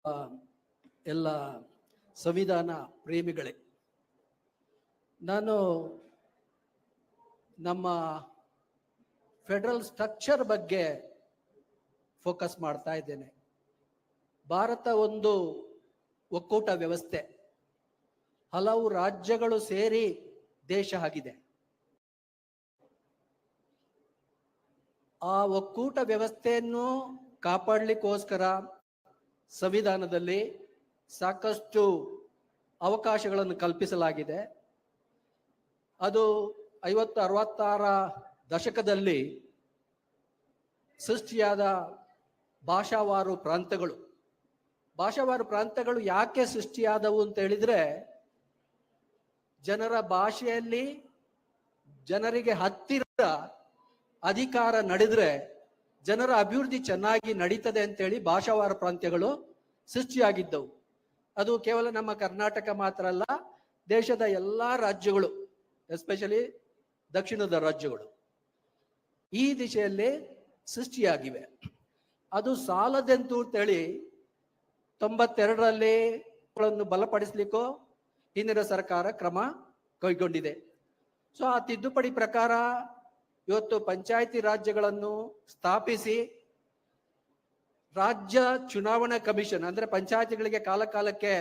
ಎಲ್ಲ ಸಂವಿಧಾನ ಪ್ರೇಮಿಗಳೇ, ನಾನು ನಮ್ಮ ಫೆಡರಲ್ ಸ್ಟ್ರಕ್ಚರ್ ಬಗ್ಗೆ ಫೋಕಸ್ ಮಾಡ್ತಾ ಇದ್ದೇನೆ. ಭಾರತ ಒಂದು ಒಕ್ಕೂಟ ವ್ಯವಸ್ಥೆ, ಹಲವು ರಾಜ್ಯಗಳು ಸೇರಿ ದೇಶ ಆಗಿದೆ. ಆ ಒಕ್ಕೂಟ ವ್ಯವಸ್ಥೆಯನ್ನು ಕಾಪಾಡಲಿಕ್ಕೋಸ್ಕರ ಸಂವಿಧಾನದಲ್ಲಿ ಸಾಕಷ್ಟು ಅವಕಾಶಗಳನ್ನು ಕಲ್ಪಿಸಲಾಗಿದೆ. ಅದು 50-60ರ ದಶಕದಲ್ಲಿ ಸೃಷ್ಟಿಯಾದ ಭಾಷಾವಾರು ಪ್ರಾಂತ್ಯಗಳು ಯಾಕೆ ಸೃಷ್ಟಿಯಾದವು ಅಂತ ಹೇಳಿದ್ರೆ, ಜನರ ಭಾಷೆಯಲ್ಲಿ ಜನರಿಗೆ ಹತ್ತಿರ ಅಧಿಕಾರ ನಡೆದ್ರೆ ಜನರ ಅಭಿವೃದ್ಧಿ ಚೆನ್ನಾಗಿ ನಡೀತದೆ ಅಂತೇಳಿ ಭಾಷಾವಾರು ಪ್ರಾಂತ್ಯಗಳು ಸೃಷ್ಟಿಯಾಗಿದ್ದವು. ಅದು ಕೇವಲ ನಮ್ಮ ಕರ್ನಾಟಕ ಮಾತ್ರ ಅಲ್ಲ, ದೇಶದ ಎಲ್ಲಾ ರಾಜ್ಯಗಳು, ಎಸ್ಪೆಷಲಿ ದಕ್ಷಿಣದ ರಾಜ್ಯಗಳು ಈ ದಿಶೆಯಲ್ಲಿ ಸೃಷ್ಟಿಯಾಗಿವೆ. ಅದು ಸಾಲದೆಂತು ಅಂತೇಳಿ 92ರಲ್ಲಿ ಬಲಪಡಿಸ್ಲಿಕ್ಕೂ ಹಿಂದಿನ ಸರ್ಕಾರ ಕ್ರಮ ಕೈಗೊಂಡಿದೆ. ಸೊ ಆ ತಿದ್ದುಪಡಿ ಪ್ರಕಾರ ಇವತ್ತು ಪಂಚಾಯತಿ ರಾಜ್ಯಗಳನ್ನು ಸ್ಥಾಪಿಸಿ ರಾಜ್ಯ ಚುನಾವಣಾ ಕಮಿಷನ್, ಅಂದ್ರೆ ಪಂಚಾಯತಿಗಳಿಗೆ ಕಾಲಕ್ಕೆ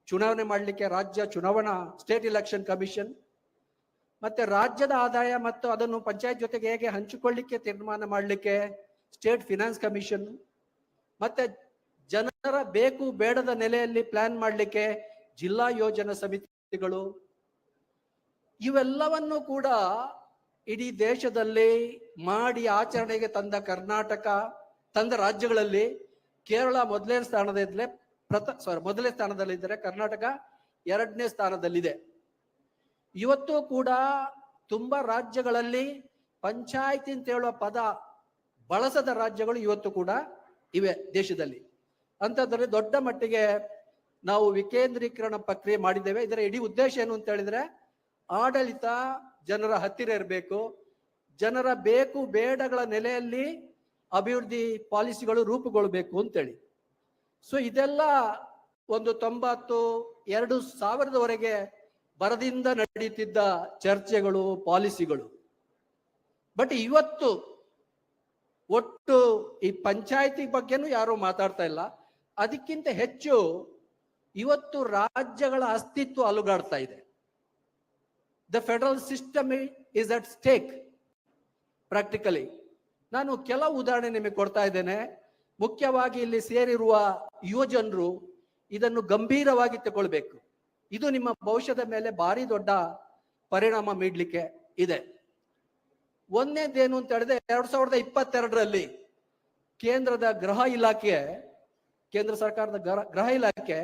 ಚುನಾವಣೆ ಮಾಡಲಿಕ್ಕೆ ರಾಜ್ಯ ಚುನಾವಣಾ ಸ್ಟೇಟ್ ಎಲೆಕ್ಷನ್ ಕಮಿಷನ್, ಮತ್ತೆ ರಾಜ್ಯದ ಆದಾಯ ಮತ್ತು ಅದನ್ನು ಪಂಚಾಯತ್ ಜೊತೆಗೆ ಹೇಗೆ ಹಂಚಿಕೊಳ್ಳಿಕ್ಕೆ ತೀರ್ಮಾನ ಮಾಡಲಿಕ್ಕೆ ಸ್ಟೇಟ್ ಫಿನಾನ್ಸ್ ಕಮಿಷನ್, ಮತ್ತೆ ಜನರ ಬೇಕು ಬೇಡದ ನೆಲೆಯಲ್ಲಿ ಪ್ಲಾನ್ ಮಾಡಲಿಕ್ಕೆ ಜಿಲ್ಲಾ ಯೋಜನಾ ಸಮಿತಿಗಳು, ಇವೆಲ್ಲವನ್ನು ಕೂಡ ಇಡೀ ದೇಶದಲ್ಲಿ ಮಾಡಿ ಆಚರಣೆಗೆ ತಂದ ರಾಜ್ಯಗಳಲ್ಲಿ ಕೇರಳ ಮೊದಲನೇ ಸ್ಥಾನದಲ್ಲಿದ್ದರೆ ಕರ್ನಾಟಕ 2ನೇ ಸ್ಥಾನದಲ್ಲಿದೆ. ಇವತ್ತು ಕೂಡ ತುಂಬಾ ರಾಜ್ಯಗಳಲ್ಲಿ ಪಂಚಾಯತಿ ಅಂತ ಹೇಳುವ ಪದ ಬಳಸದ ರಾಜ್ಯಗಳು ಇವತ್ತು ಕೂಡ ಇವೆ ದೇಶದಲ್ಲಿ. ಅಂತಂದ್ರೆ ದೊಡ್ಡ ಮಟ್ಟಿಗೆ ನಾವು ವಿಕೇಂದ್ರೀಕರಣ ಪ್ರಕ್ರಿಯೆ ಮಾಡಿದ್ದೇವೆ. ಇದರ ಇಡೀ ಉದ್ದೇಶ ಏನು ಅಂತ ಹೇಳಿದ್ರೆ, ಆಡಳಿತ ಜನರ ಹತ್ತಿರ ಇರಬೇಕು, ಜನರ ಬೇಕು ಬೇಡಗಳ ನೆಲೆಯಲ್ಲಿ ಅಭಿವೃದ್ಧಿ ಪಾಲಿಸಿಗಳು ರೂಪುಗೊಳ್ಳಬೇಕು ಅಂತೇಳಿ. ಸೊ ಇದೆಲ್ಲ ಒಂದು 90-2000ವರೆಗೆ ಬರದಿಂದ ನಡೆಯುತ್ತಿದ್ದ ಚರ್ಚೆಗಳು, ಪಾಲಿಸಿಗಳು. ಬಟ್ ಇವತ್ತು ಒಟ್ಟು ಈ ಪಂಚಾಯತಿ ಬಗ್ಗೆನೂ ಯಾರು ಮಾತಾಡ್ತಾ ಇಲ್ಲ. ಅದಕ್ಕಿಂತ ಹೆಚ್ಚು ಇವತ್ತು ರಾಜ್ಯಗಳ ಅಸ್ತಿತ್ವ ಅಲುಗಾಡ್ತಾ ಇದೆ. The federal system is at stake practically. ನಾನು ಕೆಲವು ಉದಾಹರಣೆ ನಿಮಗೆ ಕೊಡ್ತಾ ಇದ್ದೇನೆ. ಮುಖ್ಯವಾಗಿ ಇಲ್ಲಿ ಸೇರಿರುವ ಯುವಜನರು ಇದನ್ನು ಗಂಭೀರವಾಗಿ ತಗೊಳ್ಬೇಕು. ಇದು ನಿಮ್ಮ ಭವಿಷ್ಯದ ಮೇಲೆ ಭಾರಿ ದೊಡ್ಡ ಪರಿಣಾಮ ಬೀಳಲಿಕ್ಕೆ ಇದೆ. ಒಂದನೇದೇನು ಅಂತ ಹೇಳಿದ್ರೆ, 2022ರಲ್ಲಿ ಕೇಂದ್ರ ಸರ್ಕಾರದ ಗೃಹ ಇಲಾಖೆ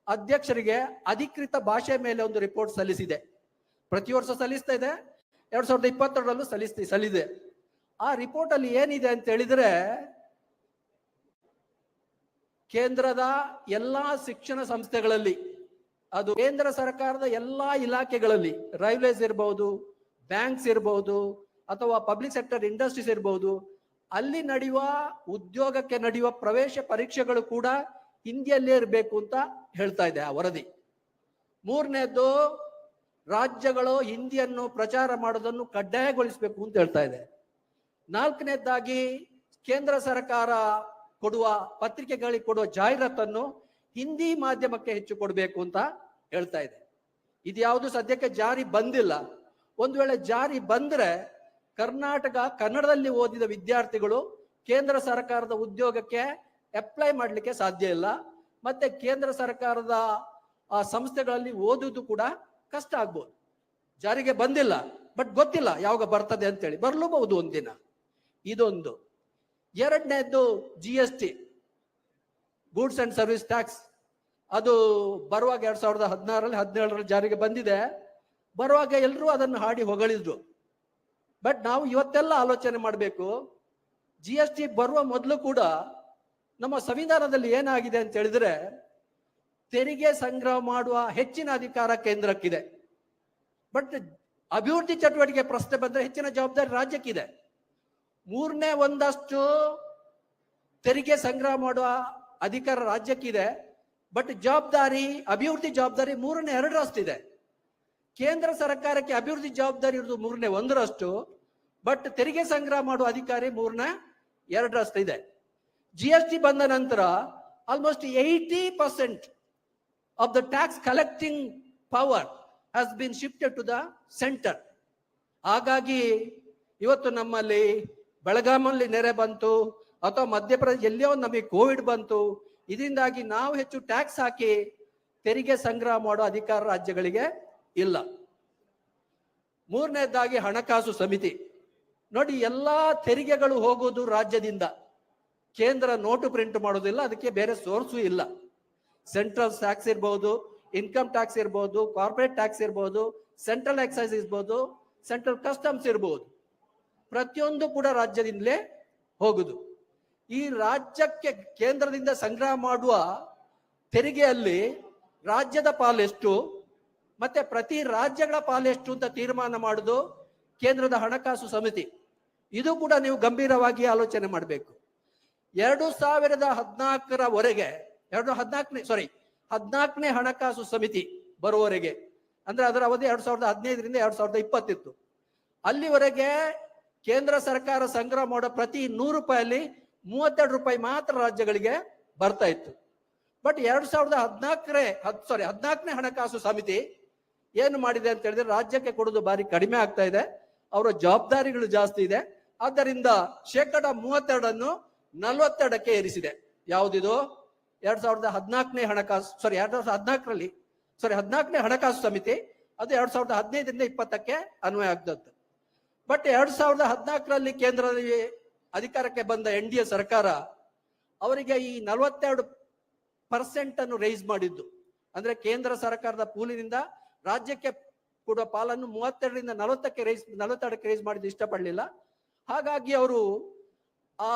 ಅಧ್ಯಕ್ಷರಿಗೆ ಅಧಿಕೃತ ಭಾಷೆ ಮೇಲೆ ಒಂದು ರಿಪೋರ್ಟ್ ಸಲ್ಲಿಸಿದೆ. ಪ್ರತಿ ವರ್ಷ ಸಲ್ಲಿಸ್ತಾ ಇದೆ, 2022ರಲ್ಲೂ ಸಲ್ಲಿಸಿದೆ. ಆ ರಿಪೋರ್ಟ್ ಅಲ್ಲಿ ಏನಿದೆ ಅಂತ ಹೇಳಿದ್ರೆ, ಕೇಂದ್ರದ ಎಲ್ಲಾ ಶಿಕ್ಷಣ ಸಂಸ್ಥೆಗಳಲ್ಲಿ, ಅದು ಕೇಂದ್ರ ಸರ್ಕಾರದ ಎಲ್ಲಾ ಇಲಾಖೆಗಳಲ್ಲಿ, ರೈಲ್ವೇಸ್ ಇರಬಹುದು, ಬ್ಯಾಂಕ್ಸ್ ಇರಬಹುದು, ಅಥವಾ ಪಬ್ಲಿಕ್ ಸೆಕ್ಟರ್ ಇಂಡಸ್ಟ್ರೀಸ್ ಇರಬಹುದು, ಅಲ್ಲಿ ನಡೆಯುವ ಉದ್ಯೋಗಕ್ಕೆ ನಡೆಯುವ ಪ್ರವೇಶ ಪರೀಕ್ಷೆಗಳು ಕೂಡ ಹಿಂದಿಯಲ್ಲೇ ಇರಬೇಕು ಅಂತ ಹೇಳ್ತಾ ಇದೆ ಆ ವರದಿ. 3ನೇದು, ರಾಜ್ಯಗಳು ಹಿಂದಿಯನ್ನು ಪ್ರಚಾರ ಮಾಡೋದನ್ನು ಕಡ್ಡಾಯಗೊಳಿಸಬೇಕು ಅಂತ ಹೇಳ್ತಾ ಇದೆ. 4ನೇದಾಗಿ, ಕೇಂದ್ರ ಸರ್ಕಾರ ಕೊಡುವ ಪತ್ರಿಕೆಗಳಿಗೆ ಕೊಡುವ ಜಾಹೀರಾತನ್ನು ಹಿಂದಿ ಮಾಧ್ಯಮಕ್ಕೆ ಹೆಚ್ಚು ಕೊಡಬೇಕು ಅಂತ ಹೇಳ್ತಾ ಇದೆ. ಇದ್ಯಾವುದು ಸದ್ಯಕ್ಕೆ ಜಾರಿ ಬಂದಿಲ್ಲ. ಒಂದು ವೇಳೆ ಜಾರಿ ಬಂದ್ರೆ ಕನ್ನಡದಲ್ಲಿ ಓದಿದ ವಿದ್ಯಾರ್ಥಿಗಳು ಕೇಂದ್ರ ಸರ್ಕಾರದ ಉದ್ಯೋಗಕ್ಕೆ ಅಪ್ಲೈ ಮಾಡಲಿಕ್ಕೆ ಸಾಧ್ಯ ಇಲ್ಲ. ಮತ್ತೆ ಕೇಂದ್ರ ಸರ್ಕಾರದ ಸಂಸ್ಥೆಗಳಲ್ಲಿ ಓದುವುದು ಕೂಡ ಕಷ್ಟ ಆಗ್ಬೋದು. ಜಾರಿಗೆ ಬಂದಿಲ್ಲ, ಬಟ್ ಗೊತ್ತಿಲ್ಲ ಯಾವಾಗ ಬರ್ತದೆ ಅಂತೇಳಿ. ಬರ್ಲೂಬಹುದು ಒಂದಿನ. ಇದೊಂದು. 2ನೇದ್ದು GST, goods and service tax. ಅದು ಬರುವಾಗ 2016-17ರಲ್ಲಿ ಜಾರಿಗೆ ಬಂದಿದೆ. ಬರುವಾಗ ಎಲ್ಲರೂ ಅದನ್ನು ಹಾಡಿ ಹೊಗಳಿದ್ರು. ಬಟ್ ನಾವು ಇವತ್ತೆಲ್ಲ ಆಲೋಚನೆ ಮಾಡಬೇಕು, GST ಬರುವ ಮೊದಲು ಕೂಡ ನಮ್ಮ ಸಂವಿಧಾನದಲ್ಲಿ ಏನಾಗಿದೆ ಅಂತ ಹೇಳಿದ್ರೆ, ತೆರಿಗೆ ಸಂಗ್ರಹ ಮಾಡುವ ಹೆಚ್ಚಿನ ಅಧಿಕಾರ ಕೇಂದ್ರಕ್ಕಿದೆ. ಬಟ್ ಅಭಿವೃದ್ಧಿ ಚಟುವಟಿಕೆ ಪ್ರಶ್ನೆ ಬಂದ್ರೆ ಹೆಚ್ಚಿನ ಜವಾಬ್ದಾರಿ ರಾಜ್ಯಕ್ಕಿದೆ. 3ನೇ ಒಂದಷ್ಟು ತೆರಿಗೆ ಸಂಗ್ರಹ ಮಾಡುವ ಅಧಿಕಾರ ರಾಜ್ಯಕ್ಕಿದೆ, ಬಟ್ ಜವಾಬ್ದಾರಿ, ಅಭಿವೃದ್ಧಿ ಜವಾಬ್ದಾರಿ 2/3 ಇದೆ. ಕೇಂದ್ರ ಸರ್ಕಾರಕ್ಕೆ ಅಭಿವೃದ್ಧಿ ಜವಾಬ್ದಾರಿ ಇರೋದು 1/3, ಬಟ್ ತೆರಿಗೆ ಸಂಗ್ರಹ ಮಾಡುವ ಅಧಿಕಾರಿ 2/3 ಇದೆ. GST ಬಂದ ನಂತರ almost 80% of the tax collecting power has been shifted to the centre. ಹಾಗಾಗಿ ಇವತ್ತು ನಮ್ಮಲ್ಲಿ ಬೆಳಗಾಮಲ್ಲಿ ನೆರೆ ಬಂತು, ಅಥವಾ ಮಧ್ಯಪ್ರದೇಶ ಎಲ್ಲಿಯೋ ನಮಗೆ ಕೋವಿಡ್ ಬಂತು, ಇದರಿಂದಾಗಿ ನಾವು ಹೆಚ್ಚು ಟ್ಯಾಕ್ಸ್ ಹಾಕಿ ತೆರಿಗೆ ಸಂಗ್ರಹ ಮಾಡೋ ಅಧಿಕಾರ ರಾಜ್ಯಗಳಿಗೆ ಇಲ್ಲ. 3ನೇದಾಗಿ ಹಣಕಾಸು ಸಮಿತಿ. ನೋಡಿ, ಎಲ್ಲಾ ತೆರಿಗೆಗಳು ಹೋಗೋದು ರಾಜ್ಯದಿಂದ. ಕೇಂದ್ರ ನೋಟು ಪ್ರಿಂಟ್ ಮಾಡೋದಿಲ್ಲ, ಅದಕ್ಕೆ ಬೇರೆ ಸೋರ್ಸು ಇಲ್ಲ. ಸೆಂಟ್ರಲ್ ಟ್ಯಾಕ್ಸ್ ಇರ್ಬೋದು, ಇನ್ಕಮ್ ಟ್ಯಾಕ್ಸ್ ಇರ್ಬೋದು, ಕಾರ್ಪೊರೇಟ್ ಟ್ಯಾಕ್ಸ್ ಇರ್ಬೋದು, ಸೆಂಟ್ರಲ್ ಎಕ್ಸೈಸ್ ಇರ್ಬೋದು, ಸೆಂಟ್ರಲ್ ಕಸ್ಟಮ್ಸ್ ಇರ್ಬೋದು, ಪ್ರತಿಯೊಂದು ಕೂಡ ರಾಜ್ಯದಿಂದಲೇ ಹೋಗುದು. ಈ ರಾಜ್ಯಕ್ಕೆ ಕೇಂದ್ರದಿಂದ ಸಂಗ್ರಹ ಮಾಡುವ ತೆರಿಗೆಯಲ್ಲಿ ರಾಜ್ಯದ ಪಾಲೆಷ್ಟು ಮತ್ತೆ ಪ್ರತಿ ರಾಜ್ಯಗಳ ಪಾಲೆಷ್ಟು ಅಂತ ತೀರ್ಮಾನ ಮಾಡುದು ಕೇಂದ್ರದ ಹಣಕಾಸು ಸಮಿತಿ. ಇದು ಕೂಡ ನೀವು ಗಂಭೀರವಾಗಿ ಆಲೋಚನೆ ಮಾಡಬೇಕು. 2014ರವರೆಗೆ 14ನೇ ಹಣಕಾಸು ಸಮಿತಿ ಬರುವವರೆಗೆ, ಅಂದ್ರೆ ಅದರ ಅವಧಿ 2015ರಿಂದ 2020 ಇತ್ತು. ಅಲ್ಲಿವರೆಗೆ ಕೇಂದ್ರ ಸರ್ಕಾರ ಸಂಗ್ರಹ ಮಾಡೋ ಪ್ರತಿ 100 ರೂಪಾಯಲ್ಲಿ 32 ರೂಪಾಯಿ ಮಾತ್ರ ರಾಜ್ಯಗಳಿಗೆ ಬರ್ತಾ ಇತ್ತು. ಬಟ್ 2014ನೇ ಹಣಕಾಸು ಸಮಿತಿ ಏನು ಮಾಡಿದೆ ಅಂತ ಹೇಳಿದ್ರೆ, ರಾಜ್ಯಕ್ಕೆ ಕೊಡೋದು ಬಾರಿ ಕಡಿಮೆ ಆಗ್ತಾ ಇದೆ, ಅವರ ಜವಾಬ್ದಾರಿಗಳು ಜಾಸ್ತಿ ಇದೆ. ಆದ್ದರಿಂದ 32% 42ಕ್ಕೆ ಏರಿಸಿದೆ. ಯಾವುದಿದು? 2014ನೇ ಹಣಕಾಸು ಸಮಿತಿ, ಅದು 2015ರಿಂದ 20ಕ್ಕೆ ಅನ್ವಯ ಆಗ್ತದ್ದು. ಬಟ್ 2014ರಲ್ಲಿ ಕೇಂದ್ರದಲ್ಲಿ ಅಧಿಕಾರಕ್ಕೆ ಬಂದ NDA ಸರ್ಕಾರ ಅವರಿಗೆ ಈ 42% ರೈಸ್ ಮಾಡಿದ್ದು. ಅಂದ್ರೆ ಕೇಂದ್ರ ಸರ್ಕಾರದ ಪೂಲಿನಿಂದ ರಾಜ್ಯಕ್ಕೆ ಕೊಡುವ ಪಾಲನ್ನು 32ರಿಂದ 42ಕ್ಕೆ ರೈಸ್ ಮಾಡಿದ್ದು ಇಷ್ಟಪಡಲಿಲ್ಲ. ಹಾಗಾಗಿ ಅವರು ಆ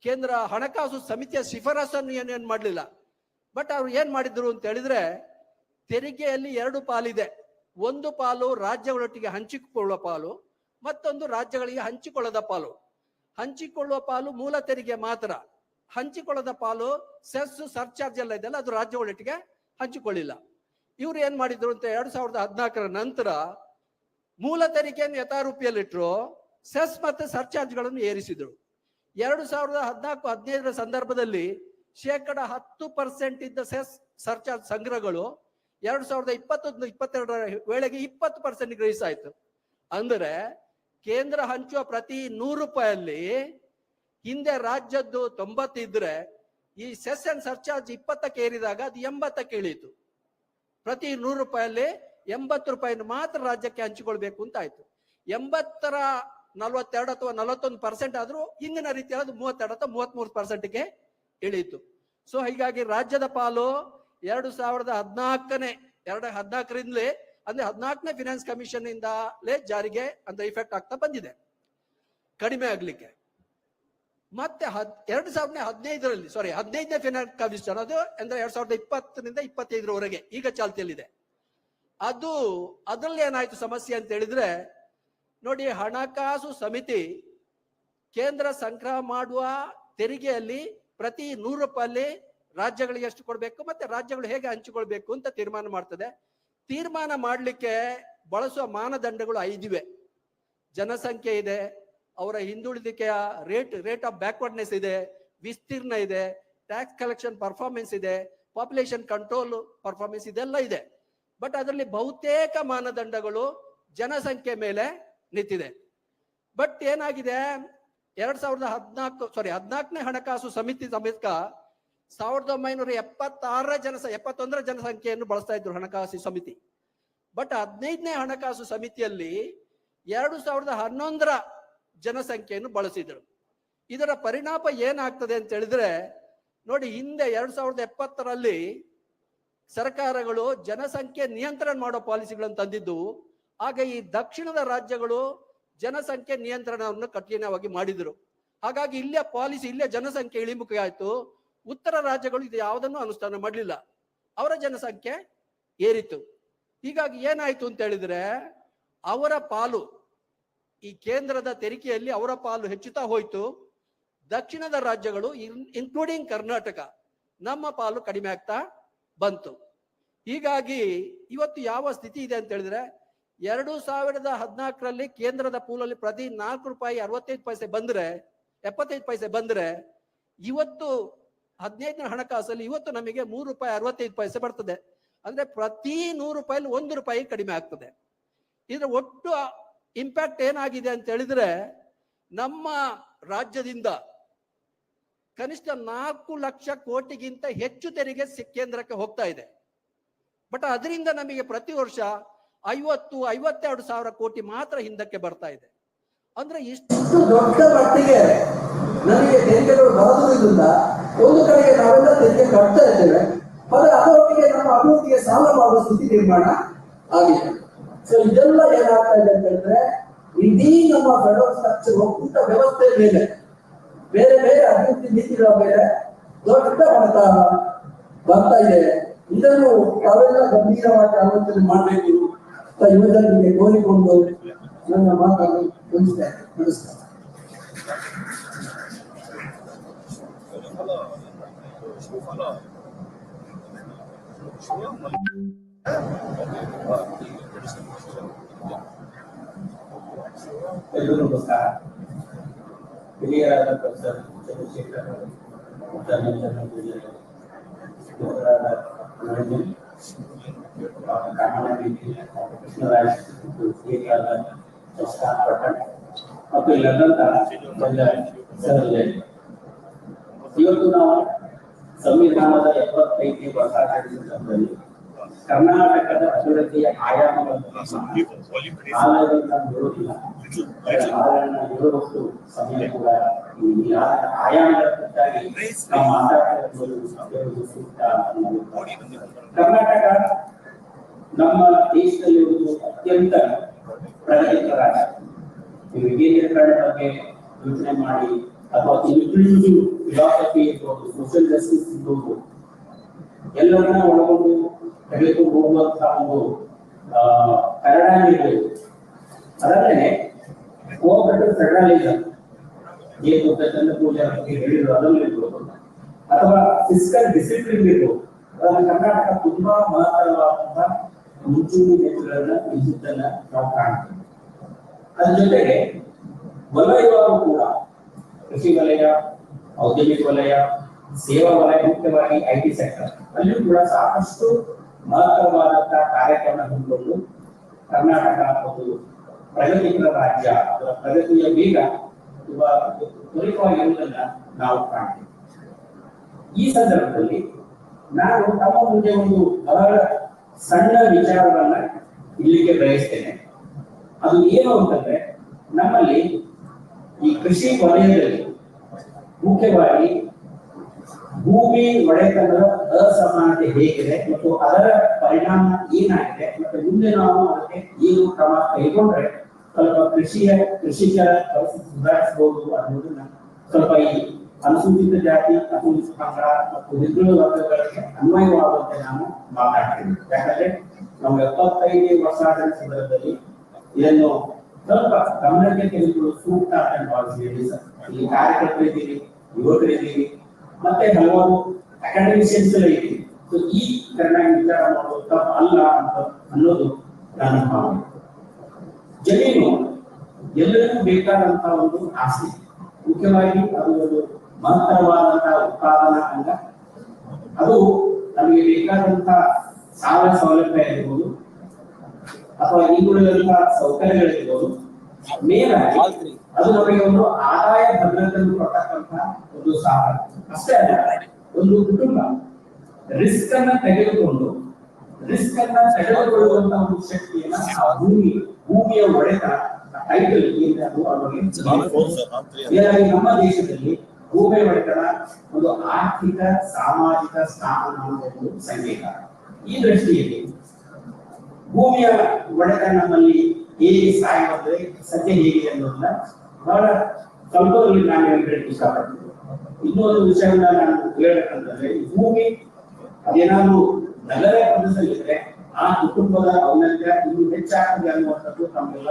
ಕೇಂದ್ರ ಹಣಕಾಸು ಸಮಿತಿಯ ಶಿಫಾರಸನ್ನು ಏನೇನು ಮಾಡಲಿಲ್ಲ. ಬಟ್ ಅವ್ರು ಏನ್ ಮಾಡಿದ್ರು ಅಂತ ಹೇಳಿದ್ರೆ, ತೆರಿಗೆಯಲ್ಲಿ 2 ಪಾಲಿದೆ. ಒಂದು ಪಾಲು ರಾಜ್ಯಗಳೊಟ್ಟಿಗೆ ಹಂಚಿಕೊಳ್ಳುವ ಪಾಲು, ಮತ್ತೊಂದು ರಾಜ್ಯಗಳಿಗೆ ಹಂಚಿಕೊಳ್ಳದ ಪಾಲು. ಹಂಚಿಕೊಳ್ಳುವ ಪಾಲು ಮೂಲ ತೆರಿಗೆ ಮಾತ್ರ, ಹಂಚಿಕೊಳ್ಳದ ಪಾಲು ಸೆಸ್ ಸರ್ಚಾರ್ಜ್ ಎಲ್ಲ ಇದೆಲ್ಲ ಅದು ರಾಜ್ಯಗಳೊಟ್ಟಿಗೆ ಹಂಚಿಕೊಳ್ಳಿಲ್ಲ. ಇವ್ರು ಏನ್ ಮಾಡಿದ್ರು ಅಂತ 2014ರ ನಂತರ ಮೂಲ ತೆರಿಗೆಯನ್ನು ಯಥಾರೂಪಿಯಲ್ಲಿಟ್ಟರು, ಸೆಸ್ ಮತ್ತೆ ಸರ್ಚಾರ್ಜ್ಗಳನ್ನು ಏರಿಸಿದ್ರು. 2014-15ರ ಸಂದರ್ಭದಲ್ಲಿ 10% ಇದ್ದ ಸೆಸ್ ಸರ್ಚಾರ್ಜ್ ಸಂಗ್ರಹಗಳು 2021-22ರ ವೇಳೆಗೆ 20% ರೈಸ್ ಆಯ್ತು. ಅಂದ್ರೆ ಕೇಂದ್ರ ಹಂಚುವ ಪ್ರತಿ 100 ರೂಪಾಯಲ್ಲಿ ಹಿಂದೆ ರಾಜ್ಯದ್ದು 90 ಇದ್ರೆ, ಈ ಸೆಸ್ ಅಂಡ್ ಸರ್ಚಾರ್ಜ್ 20ಕ್ಕೆ ಏರಿದಾಗ ಅದು 80ಕ್ಕೆ ಇಳೀತು. ಪ್ರತಿ 100 ರೂಪಾಯಲ್ಲಿ 80 ರೂಪಾಯಿನ ಮಾತ್ರ ರಾಜ್ಯಕ್ಕೆ ಹಂಚಿಕೊಳ್ಬೇಕು ಅಂತ ಆಯ್ತು. 80ರ 42 ಅಥವಾ 41% ಆದ್ರೂ ಹಿಂದಿನ ರೀತಿಯಾದ 32 ಅಥವಾ 33%ಗೆ ಇಳೀತು. ಸೊ ಹೀಗಾಗಿ ರಾಜ್ಯದ ಪಾಲು 2014ರಿಂದಲೇ ಅಂದ್ರೆ 14ನೇ ಫಿನಾನ್ಸ್ ಕಮಿಷನ್ ಇಂದಲೇ ಜಾರಿಗೆ ಅಂದ್ರೆ ಇಫೆಕ್ಟ್ ಆಗ್ತಾ ಬಂದಿದೆ, ಕಡಿಮೆ ಆಗ್ಲಿಕ್ಕೆ. ಮತ್ತೆ 15ನೇ ಫಿನಾನ್ಸ್ ಕಮಿಷನ್, ಅದು ಅಂದ್ರೆ 2020ರಿಂದ 25ರವರೆಗೆ ಈಗ ಚಾಲ್ತಿಯಲ್ಲಿದೆ. ಅದ್ರಲ್ಲಿ ಏನಾಯ್ತು ಸಮಸ್ಯೆ ಅಂತ ಹೇಳಿದ್ರೆ, ನೋಡಿ, ಹಣಕಾಸು ಸಮಿತಿ ಕೇಂದ್ರ ಸಂಗ್ರಹ ಮಾಡುವ ತೆರಿಗೆಯಲ್ಲಿ ಪ್ರತಿ 100 ರೂಪಾಯಲ್ಲಿ ರಾಜ್ಯಗಳಿಗೆ ಎಷ್ಟು ಕೊಡ್ಬೇಕು ಮತ್ತೆ ರಾಜ್ಯಗಳು ಹೇಗೆ ಹಂಚಿಕೊಳ್ಬೇಕು ಅಂತ ತೀರ್ಮಾನ ಮಾಡ್ತದೆ. ತೀರ್ಮಾನ ಮಾಡಲಿಕ್ಕೆ ಬಳಸುವ ಮಾನದಂಡಗಳು 5 ಇವೆ. ಜನಸಂಖ್ಯೆ ಇದೆ, ಅವರ ಹಿಂದುಳಿದಿಕೆಯ ರೇಟ್ ಆಫ್ ಬ್ಯಾಕ್ವರ್ಡ್ನೆಸ್ ಇದೆ, ವಿಸ್ತೀರ್ಣ ಇದೆ, ಟ್ಯಾಕ್ಸ್ ಕಲೆಕ್ಷನ್ ಪರ್ಫಾರ್ಮೆನ್ಸ್ ಇದೆ, ಪಾಪ್ಯುಲೇಷನ್ ಕಂಟ್ರೋಲ್ ಪರ್ಫಾರ್ಮೆನ್ಸ್, ಇದೆಲ್ಲ ಇದೆ. ಬಟ್ ಅದರಲ್ಲಿ ಬಹುತೇಕ ಮಾನದಂಡಗಳು ಜನಸಂಖ್ಯೆ ಮೇಲೆ ನಿಂತಿದೆ. ಬಟ್ ಏನಾಗಿದೆ, 14ನೇ ಹಣಕಾಸು ಸಮಿತಿ ಸಮೇತ 1971ರ ಜನಸಂಖ್ಯೆಯನ್ನು ಬಳಸ್ತಾ ಇದ್ರು ಹಣಕಾಸು ಸಮಿತಿ. ಬಟ್ 15ನೇ ಹಣಕಾಸು ಸಮಿತಿಯಲ್ಲಿ 2011ರ ಜನಸಂಖ್ಯೆಯನ್ನು ಬಳಸಿದ್ರು. ಇದರ ಪರಿಣಾಮ ಏನಾಗ್ತದೆ ಅಂತ ಹೇಳಿದ್ರೆ, ನೋಡಿ, ಹಿಂದೆ 2070ರಲ್ಲಿ ಸರ್ಕಾರಗಳು ಜನಸಂಖ್ಯೆ ನಿಯಂತ್ರಣ ಮಾಡೋ ಪಾಲಿಸಿಗಳನ್ನು ತಂದಿದ್ದು. ಆಗ ಈ ದಕ್ಷಿಣದ ರಾಜ್ಯಗಳು ಜನಸಂಖ್ಯೆ ನಿಯಂತ್ರಣವನ್ನು ಕಠಿಣವಾಗಿ ಮಾಡಿದ್ರು. ಹಾಗಾಗಿ ಇಲ್ಲಿಯ ಪಾಲಿಸಿ, ಇಲ್ಲಿಯ ಜನಸಂಖ್ಯೆ ಇಳಿಮುಖ ಆಯ್ತು. ಉತ್ತರ ರಾಜ್ಯಗಳು ಇದು ಯಾವುದನ್ನು ಅನುಷ್ಠಾನ ಮಾಡಲಿಲ್ಲ, ಅವರ ಜನಸಂಖ್ಯೆ ಏರಿತು. ಹೀಗಾಗಿ ಏನಾಯ್ತು ಅಂತ ಹೇಳಿದ್ರೆ, ಅವರ ಪಾಲು ಈ ಕೇಂದ್ರದ ತೆರಿಗೆಯಲ್ಲಿ ಅವರ ಪಾಲು ಹೆಚ್ಚುತ್ತಾ ಹೋಯ್ತು. ದಕ್ಷಿಣದ ರಾಜ್ಯಗಳು ಇನ್ಕ್ಲೂಡಿಂಗ್ ಕರ್ನಾಟಕ ನಮ್ಮ ಪಾಲು ಕಡಿಮೆ ಆಗ್ತಾ ಬಂತು. ಹೀಗಾಗಿ ಇವತ್ತು ಯಾವ ಸ್ಥಿತಿ ಇದೆ ಅಂತ ಹೇಳಿದ್ರೆ 2014ರಲ್ಲಿ ಕೇಂದ್ರದ ಪೂಲಲ್ಲಿ ಪ್ರತಿ ₹4.65 ಬಂದ್ರೆ 75 ಬಂದ್ರೆ ಇವತ್ತು 15ನೇ ಹಣಕಾಸಲ್ಲಿ ಇವತ್ತು ನಮಗೆ ₹3.65 ಬರ್ತದೆ. ಅಂದ್ರೆ ಪ್ರತಿ ₹100 ₹1 ಕಡಿಮೆ ಆಗ್ತದೆ. ಇದರ ಒಟ್ಟು ಇಂಪ್ಯಾಕ್ಟ್ ಏನಾಗಿದೆ ಅಂತ ಹೇಳಿದ್ರೆ ನಮ್ಮ ರಾಜ್ಯದಿಂದ ಕನಿಷ್ಠ 4 ಲಕ್ಷ ಕೋಟಿಗಿಂತ ಹೆಚ್ಚು ತೆರಿಗೆ ಕೇಂದ್ರಕ್ಕೆ ಹೋಗ್ತಾ ಇದೆ. ಬಟ್ ಅದರಿಂದ ನಮಗೆ ಪ್ರತಿ ವರ್ಷ 52 ಸಾವಿರ ಕೋಟಿ ಮಾತ್ರ ಹಿಂದಕ್ಕೆ ಬರ್ತಾ ಇದೆ. ಅಂದ್ರೆ ಇಷ್ಟು ದೊಡ್ಡ ಮಟ್ಟಿಗೆ ನಮಗೆ ತೆರಿಗೆಗಳು ಬರೋದ್ರಿಂದ ಒಂದು ಕಡೆಗೆ ನಾವೆಲ್ಲ ತೆರಿಗೆ ಕಟ್ತಾ ಇದ್ದೇವೆ, ಆದರೆ ಅದರೊಟ್ಟಿಗೆ ನಮ್ಮ ಅಭಿವೃದ್ಧಿಗೆ ಸಾಲ ಮಾಡುವ ಸ್ಥಿತಿ ನಿರ್ಮಾಣ ಆಗಿದೆ. ಸೊ ಇದೆಲ್ಲ ಏನಾಗ್ತಾ ಇದೆ ಅಂತ ಹೇಳಿದ್ರೆ ಇಡೀ ನಮ್ಮ ಫೆಡರಲ್ ಸ್ಟ್ರಕ್ಚರ್ ಒಕ್ಕೂಟ ವ್ಯವಸ್ಥೆ ಮೇಲೆ ಬೇರೆ ಬೇರೆ ಅಭಿವೃದ್ಧಿ ನೀತಿಗಳ ಮೇಲೆ ದೊಡ್ಡ ಹೊಡೆತ ಬರ್ತಾ ಇದೆ. ಇದನ್ನು ತಾವೆಲ್ಲ ಗಂಭೀರವಾಗಿ ಆಲೋಚನೆ ಮಾಡಬೇಕು ಅಂತ ಯುವಜನರಿಗೆ ಕೋರಿಕೊಂಡು ನನ್ನ ಮಾತನ್ನು ಮುಗಿಸ್ತೇನೆ. ನಮಸ್ಕಾರ. ಎಲ್ಲರೂ ನಮಸ್ಕಾರ. ಹಿರಿಯರಾದ ಪ್ರೊಫೆಸರ್ ಚಂದ್ರಶೇಖರ್ ಕೃಷ್ಣರಾಜ್ ಮತ್ತು ಇವತ್ತು ನಾವು ಸಂವಿಧಾನದ 75ನೇ ವರ್ಷಾಚರಣೆ ಸಂದರ್ಭದಲ್ಲಿ ಕರ್ನಾಟಕದ ಅಭಿವೃದ್ಧಿಯ ಆಯಾಮಗಳನ್ನು ಹೇಳುವಷ್ಟು ಸಮಯ ಕೂಡ ಆಯಾಮಗಳ ಕುರಿತಾಗಿ ನಾವು ಮಾತಾಡುವುದು ಸೂಕ್ತ. ಕರ್ನಾಟಕ ನಮ್ಮ ದೇಶದಲ್ಲಿರುವುದು ಅತ್ಯಂತ ಪ್ರಗತಿಪರ ರಾಜ್ಯ. ವಿಕೇಂದ್ರೀಕರಣ ಬಗ್ಗೆ ಯೋಚನೆ ಮಾಡಿ ಅಥವಾ ಇನ್ಕ್ಲೂಸಿವ್ ಫಿಲಾಸಫಿ ಇರ್ಬೋದು, ಸೋಷಿಯಲ್ ಜಸ್ಟಿಸ್ ಇರ್ಬೋದು, ಎಲ್ಲರನ್ನ ಒಳಗೊಂಡು ತೆಗೆದುಕೊಂಡು ಹೋಗುವಂತಹ ಒಂದು ಪ್ಯಾರಾಡೈಮ್ ಇರ್ಬೋದು. ಅದಲ್ಲದೆ ಕೋಆಪರೇಟಿವ್ ಫೆಡರಲಿಸಂ ಏನು ಪೂಜೆ ಹೇಳಿದ್ರು ಅದನ್ನು ಇರ್ಬೋದು, ಅಥವಾ ಫಿಸ್ಕಲ್ ಡಿಸಿಪ್ಲಿನ್ ಇರ್ಬೋದು, ಅದನ್ನು ಕರ್ನಾಟಕ ತುಂಬಾ ಮಹತ್ತರವಾದಂತಹ ಮುಂಚೂಣಿ ದೇಶಗಳನ್ನ ಇದ್ದುದನ್ನ ನಾವು ಕಾಣ್ತೀವಿ. ಅದ್ರ ಜೊತೆಗೆ ವಲಯಗಳು ಕೂಡ ಕೃಷಿ ವಲಯ, ಔದ್ಯೋಗಿಕ ವಲಯ, ಸೇವಾ ವಲಯ, ಮುಖ್ಯವಾಗಿ IT ಸೆಕ್ಟರ್ ಅಲ್ಲಿಯೂ ಕೂಡ ಸಾಕಷ್ಟು ಮಹತ್ತರವಾದಂತಹ ಕಾರ್ಯಕ್ರಮ ಹೊಂದಿಕೊಂಡು ಕರ್ನಾಟಕ ಒಂದು ಪ್ರಗತಿಪರ ರಾಜ್ಯ, ಅದರ ಪ್ರಗತಿಯ ವೇಗ ತುಂಬಾ ತ್ವರಿತವಾಗಿರುವುದನ್ನ ನಾವು ಕಾಣ್ತೀವಿ. ಈ ಸಂದರ್ಭದಲ್ಲಿ ನಾನು ತಮ್ಮ ಮುಂದೆ ಒಂದು ಬಹಳ ಸಣ್ಣ ವಿಚಾರವನ್ನ ಇಲ್ಲಿಗೆ ಬಯಸ್ತೇನೆ. ಅದು ಏನು ಅಂತಂದ್ರೆ, ನಮ್ಮಲ್ಲಿ ಈ ಕೃಷಿ ವಲಯದಲ್ಲಿ ಮುಖ್ಯವಾಗಿ ಭೂಮಿ ಒಡೆತನದ ಅಸಮಾನತೆ ಹೇಗಿದೆ ಮತ್ತು ಅದರ ಪರಿಣಾಮ ಏನಾಗಿದೆ ಮತ್ತು ಮುಂದೆ ನಾವು ಅದಕ್ಕೆ ಏನು ಕ್ರಮ ಕೈಗೊಂಡ್ರೆ ಸ್ವಲ್ಪ ಕೃಷಿಕರ ಪರಿಸ್ಥಿತಿ ಸುಧಾರಿಸಬಹುದು ಅನ್ನೋದನ್ನ ಸ್ವಲ್ಪ ಈ ಅನುಸೂಚಿತ ಜಾತಿ, ಅನುಸೂಚಿತ ಪಂಗಡ ಮತ್ತು ಹಿಂದುಳಿದ ವರ್ಗಗಳಿಗೆ ಅನ್ವಯವಾಗುವಂತೆ ನಾನು ಮಾತಾಡ್ತೀನಿ. ಯಾಕಂದ್ರೆ ನಾವು 75ನೇ ವರ್ಷಾಚರಣೆ ಸಂದರ್ಭದಲ್ಲಿ ಇದನ್ನು ಸ್ವಲ್ಪ ಗಮನಕ್ಕೆ ತೆಗೆದುಕೊಳ್ಳುವ ಸೂಕ್ತ ಅಂತ ಭಾವಿಸಿದ್ದೀವಿ. ಇಲ್ಲಿ ಕಾರ್ಯಕರ್ತರಿದ್ದೀವಿ, ಯುವಕರಿದ್ದೀವಿ, ಮತ್ತೆ ಹಲವಾರು ಅಕಾಡೆಮಿಷಿಯನ್ಸ್ ಎಲ್ಲ ಇದ್ದೀವಿ. ಸೊ ಈ ಕಾರಣ ವಿಚಾರ ಮಾಡೋದು ತಪ್ಪು ಅಲ್ಲ ಅಂತ ಅನ್ನೋದು ನನ್ನ ಭಾವನೆ. ಜಮೀನು ಎಲ್ಲರಿಗೂ ಬೇಕಾದಂತಹ ಒಂದು ಆಸ್ತಿ. ಮುಖ್ಯವಾಗಿ ಅದು ಒಂದು ಮಹತ್ತರವಾದಂತಹ ಉತ್ಪಾದನಾ ಅಂಗ. ಅದು ನಮಗೆ ಬೇಕಾದಂತಹ ಸಾಲ ಸೌಲಭ್ಯ ಇರ್ಬೋದು ಅಥವಾ ಇನ್ನುಳಿದಂತಹ ಸೌಕರ್ಯಗಳಿರ್ಬೋದು. ಮೇನ್ ಆಗಿ ಅದು ನಮಗೆ ಒಂದು ಆದಾಯ ಭದ್ರತೆಯನ್ನು ಕೊಡ್ತಕ್ಕಂತಹ ಒಂದು ಸಾಧನ. ಅಷ್ಟೇ ಅಲ್ಲ, ಒಂದು ಕುಟುಂಬ ರಿಸ್ಕ್ ಅನ್ನ ತೆಗೆದುಕೊಳ್ಳುವಂತಹ ಒಂದು ಶಕ್ತಿಯನ್ನ ಆ ಭೂಮಿಯ ಒಡೆತ ಟೈಟಲ್ ಏನಾದ್ರು ಅವರಿಗೆ ನಮ್ಮ ದೇಶದಲ್ಲಿ ಭೂಮಿಯ ಒಡೆತನ ಒಂದು ಆರ್ಥಿಕ ಸಾಮಾಜಿಕ ಸ್ಥಾನಮಾನದ ಒಂದು ಸಂಕೇತ. ಈ ದೃಷ್ಟಿಯಲ್ಲಿ ಭೂಮಿಯ ಒಡೆತನ ನಮ್ಮಲ್ಲಿ ಹೇಗೆ ಸಾಯುತ್ತದೆ, ಸತ್ಯ ಹೇಗಿದೆ ಅನ್ನೋದನ್ನ ಬಹಳ ಸ್ವಲ್ಪದಲ್ಲಿ ನಾನು ಹೇಳಲಿಕ್ಕೆ ಇಷ್ಟಪಡ್ತೀನಿ. ಇನ್ನೊಂದು ವಿಷಯವನ್ನ ನಾನು ಹೇಳ್ಬೇಕಂತಂದ್ರೆ, ಈ ಭೂಮಿ ಅದೇನಾದ್ರೂ ನಗರ ಪ್ರದೇಶದಲ್ಲಿದ್ರೆ ಆ ಕುಟುಂಬದ ಔನ್ನತ್ಯ ಇನ್ನೂ ಹೆಚ್ಚಾಗ್ತದೆ ಅನ್ನುವಂಥದ್ದು ನಮಗೆಲ್ಲ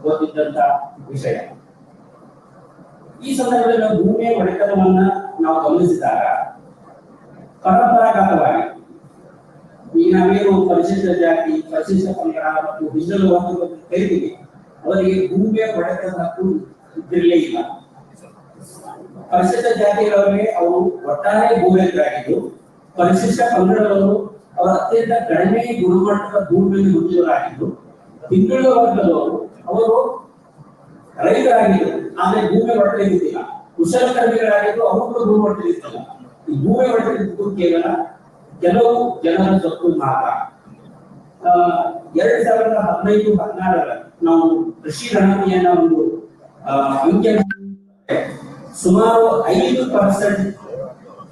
ಗೊತ್ತಿದ್ದಂತ ವಿಷಯ. ಈ ಸಂದರ್ಭದಲ್ಲಿ ಭೂಮಿಯ ಒಡೆತನವನ್ನ ನಾವು ಗಮನಿಸಿದಾಗ ಪರಂಪರಾಗತವಾಗಿ ಈ ನಾವೇನು ಪರಿಶಿಷ್ಟ ಜಾತಿ, ಪರಿಶಿಷ್ಟ ಪಂಗಡ ಮತ್ತು ಹಿಂದುಳಿದ ವರ್ಗದ ಕರಿತೀವಿ, ಅವರಿಗೆ ಭೂಮಿಯ ಒಡೆತನದ ಹಕ್ಕು ಇದ್ದಿರಲೇ ಇಲ್ಲ. ಪರಿಶಿಷ್ಟ ಜಾತಿಗಳವರಿಗೆ ಅವರು ಒಟ್ಟಾರೆ ಭೂರಹಿತರಾಗಿದ್ದು, ಪರಿಶಿಷ್ಟ ಪಂಗಡದವರು ಅವರ ಅತ್ಯಂತ ಕಡಿಮೆ ಗುಣಮಟ್ಟದ ಭೂಮಿಯನ್ನು ಹೊಂದಿದವರಾಗಿದ್ದು, ಹಿಂದುಳಿದ ವರ್ಗದವರು ಅವರು ರೈತರಾಗಿದ್ದರು ಆದ್ರೆ ಭೂಮಿ ಒಡೆದಿದ್ದಿಲ್ಲ, ಕುಶಲಕರ್ಮಿಗಳಾಗಿದ್ದು ಅವರು ಕೂಡ ಭೂಮಿ ಒಡೆದಿದ್ದಿಲ್ಲ. ಈ ಭೂಮಿ ಒಡೆದಿದ್ದು ಕೇವಲ ಕೆಲವು ಜನರ ಸ್ವತ್ತು ಮಾತ್ರ. 2015-16 ನಾವು ಕೃಷಿ ಗಣತಿಯನ್ನ ಒಂದು ಅಂಕೆ ಸುಮಾರು 5%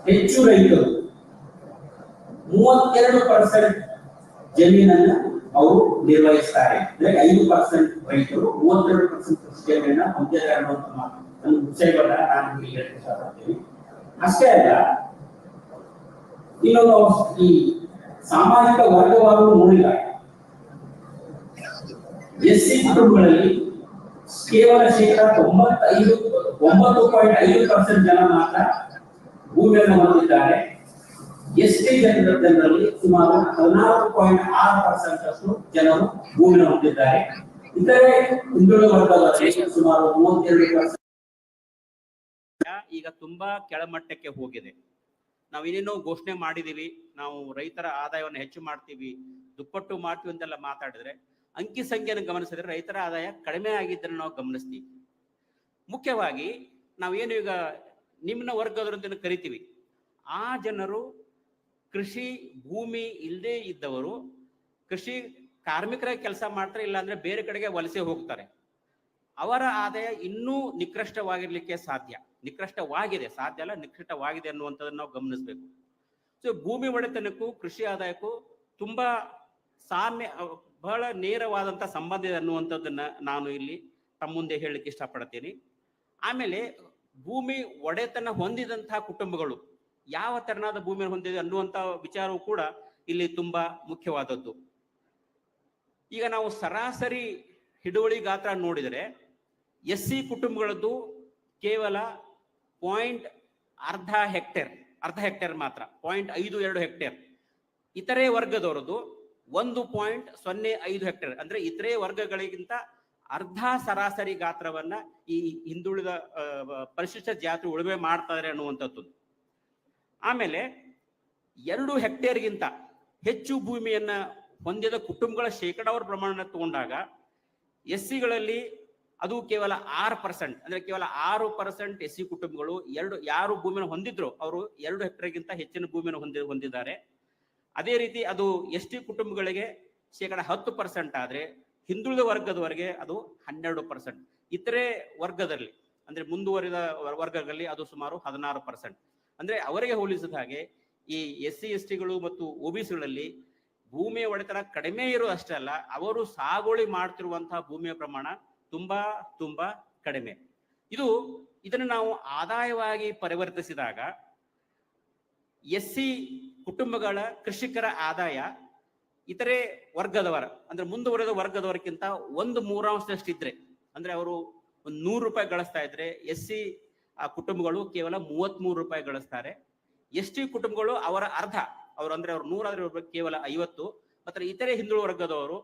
ಹೆಚ್ಚು ರೈತರು 32% ಜಮೀನನ್ನ ಅವರು ನಿರ್ವಹಿಸ್ತಾರೆ. ಅಂದ್ರೆ 5% ರೈತರು 32% ಕೃಷಿ ಜಮೀನನ್ನ ಹೊಂದಿದ್ದಾರೆ ಅನ್ನುವಂಥ ಒಂದು ವಿಷಯವನ್ನ ನಾನು ಇಲ್ಲಿ ಹೇಳಕ್ಕೆ ಇಷ್ಟಪಡ್ತೀನಿ. ಅಷ್ಟೇ ಅಲ್ಲ, ಇನ್ನು ನಾವು ಈ ಸಾಮಾಜಿಕ ವರ್ಗವಾರು ನೋಡಿದಾಗ ಎಸ್ಸಿ ಕುಟುಂಬಗಳಲ್ಲಿ ಕೇವಲ 9.5% ಜನ ಮಾತ್ರ ಭೂಮಿಯನ್ನು ಹೊಂದಿದ್ದಾರೆ. ಎಸ್ಟಿ ಜನರಲ್ಲಿ ಸುಮಾರು 14.6% ಅಷ್ಟು ಜನರು ಭೂಮಿಯನ್ನು ಹೊಂದಿದ್ದಾರೆ. ಇತರೆ ಹಿಂದುಳಿದ ವರ್ಗದಲ್ಲಿ ಸುಮಾರು 32%. ಈಗ ತುಂಬಾ ಕೆಳಮಟ್ಟಕ್ಕೆ ಹೋಗಿದೆ. ನಾವು ಏನೇನೋ ಘೋಷಣೆ ಮಾಡಿದೀವಿ, ನಾವು ರೈತರ ಆದಾಯವನ್ನು ಹೆಚ್ಚು ಮಾಡ್ತೀವಿ, ದುಪ್ಪಟ್ಟು ಮಾಡ್ತೀವಿ ಅಂತೆಲ್ಲ ಮಾತಾಡಿದ್ರೆ ಅಂಕಿ ಸಂಖ್ಯೆಯನ್ನು ಗಮನಿಸಿದ್ರೆ ರೈತರ ಆದಾಯ ಕಡಿಮೆ ಆಗಿದ್ದನ್ನು ನಾವು ಗಮನಿಸ್ತೀವಿ. ಮುಖ್ಯವಾಗಿ ನಾವೇನು ಈಗ ನಿಮ್ನ ವರ್ಗದವರನ್ನು ಕರಿತೀವಿ, ಆ ಜನರು ಕೃಷಿ ಭೂಮಿ ಇಲ್ಲದೆ ಇದ್ದವರು ಕೃಷಿ ಕಾರ್ಮಿಕರಾಗಿ ಕೆಲಸ ಮಾಡ್ತಾರೆ, ಇಲ್ಲಾಂದ್ರೆ ಬೇರೆ ಕಡೆಗೆ ವಲಸೆ ಹೋಗ್ತಾರೆ. ಅವರ ಆದಾಯ ಇನ್ನೂ ನಿಕೃಷ್ಟವಾಗಿರ್ಲಿಕ್ಕೆ ಸಾಧ್ಯ. ನಿಕೃಷ್ಟವಾಗಿದೆ, ಸಾಧ್ಯ ಅಲ್ಲ, ನಿಕೃಷ್ಟವಾಗಿದೆ ಅನ್ನುವಂಥದ್ದನ್ನು ನಾವು ಗಮನಿಸಬೇಕು. ಸೊ ಭೂಮಿ ಒಡೆತನಕ್ಕೂ ಕೃಷಿ ಆದಾಯಕ್ಕೂ ತುಂಬಾ ಸಾಮ್ಯ, ಬಹಳ ನೇರವಾದಂಥ ಸಂಬಂಧ ಇದೆ ಅನ್ನುವಂಥದ್ದನ್ನ ನಾನು ಇಲ್ಲಿ ತಮ್ಮ ಮುಂದೆ ಹೇಳಲಿಕ್ಕೆ ಇಷ್ಟಪಡ್ತೀನಿ. ಆಮೇಲೆ ಭೂಮಿ ಒಡೆತನ ಹೊಂದಿದಂತಹ ಕುಟುಂಬಗಳು ಯಾವ ತೆರನಾದ ಭೂಮಿಯನ್ನು ಹೊಂದಿದೆ ಅನ್ನುವಂಥ ವಿಚಾರವೂ ಕೂಡ ಇಲ್ಲಿ ತುಂಬಾ ಮುಖ್ಯವಾದದ್ದು. ಈಗ ನಾವು ಸರಾಸರಿ ಹಿಡುವಳಿ ಗಾತ್ರ ನೋಡಿದರೆ ಎಸ್ಸಿ ಕುಟುಂಬಗಳದ್ದು ಕೇವಲ ಅರ್ಧ ಹೆಕ್ಟೇರ್ ಮಾತ್ರ, 0.52 ಹೆಕ್ಟೇರ್. ಇತರೆ ವರ್ಗದವರದು 1.05 ಹೆಕ್ಟೇರ್. ಅಂದ್ರೆ ಇತರೆ ವರ್ಗಗಳಿಗಿಂತ ಅರ್ಧ ಸರಾಸರಿ ಗಾತ್ರವನ್ನ ಈ ಹಿಂದುಳಿದ ಪರಿಶಿಷ್ಟ ಜಾತಿ ಉಳುಮೆ ಮಾಡ್ತಾರೆ ಅನ್ನುವಂಥದ್ದು. ಆಮೇಲೆ 2 ಹೆಕ್ಟೇರ್ಗಿಂತ ಹೆಚ್ಚು ಭೂಮಿಯನ್ನ ಹೊಂದಿದ ಕುಟುಂಬಗಳ ಶೇಕಡಾವಾರು ಪ್ರಮಾಣ ತಗೊಂಡಾಗ ಎಸ್ಸಿಗಳಲ್ಲಿ ಅದು ಕೇವಲ 6%. ಅಂದ್ರೆ ಕೇವಲ 6% ಎಸ್ಸಿ ಕುಟುಂಬಗಳು ಯಾರು ಭೂಮಿಯನ್ನು ಹೊಂದಿದ್ರು ಅವರು 2 ಹೆಕ್ಟೇರ್ಗಿಂತ ಹೆಚ್ಚಿನ ಭೂಮಿಯನ್ನು ಹೊಂದಿದ್ದಾರೆ. ಅದೇ ರೀತಿ ಅದು ಎಸ್ಟಿ ಕುಟುಂಬಗಳಿಗೆ ಶೇಕಡ 10% ಆದ್ರೆ ಹಿಂದುಳಿದ ವರ್ಗದವರೆಗೆ ಅದು 12%. ಇತರೆ ವರ್ಗದಲ್ಲಿ ಅಂದ್ರೆ ಮುಂದುವರಿದ ವರ್ಗಗಳಲ್ಲಿ ಅದು ಸುಮಾರು 16%. ಅಂದ್ರೆ ಅವರಿಗೆ ಹೋಲಿಸಿದ ಹಾಗೆ ಈ ಎಸ್ಸಿ ಎಸ್ಟಿಗಳು ಮತ್ತು ಒಬಿಸಿಗಳಲ್ಲಿ ಭೂಮಿಯ ಒಡೆತನ ಕಡಿಮೆ ಇರೋದು ಅಷ್ಟೇ ಅಲ್ಲ, ಅವರು ಸಾಗುವಳಿ ಮಾಡ್ತಿರುವಂತಹ ಭೂಮಿಯ ಪ್ರಮಾಣ ತುಂಬಾ ಕಡಿಮೆ. ಇದನ್ನು ನಾವು ಆದಾಯವಾಗಿ ಪರಿವರ್ತಿಸಿದಾಗ ಎಸ್ಸಿ ಕುಟುಂಬಗಳ ಕೃಷಿಕರ ಆದಾಯ ಇತರೆ ವರ್ಗದವರ ಅಂದ್ರೆ ಮುಂದುವರೆದ ವರ್ಗದವರಕ್ಕಿಂತ 1/3 ಇದ್ರೆ, ಅಂದ್ರೆ ಅವರು ಒಂದು 100 ರೂಪಾಯಿ ಗಳಿಸ್ತಾ ಇದ್ರೆ ಎಸ್ಸಿ ಕುಟುಂಬಗಳು ಕೇವಲ 33 ರೂಪಾಯಿ ಗಳಿಸ್ತಾರೆ. ಎಸ್ಟಿ ಕುಟುಂಬಗಳು ಅವರ ಅರ್ಧ, ಅವ್ರು 100 ಆದ್ರೆ ಕೇವಲ 50. ಮತ್ತೆ ಇತರೆ ಹಿಂದುಳಿದ ವರ್ಗದವರು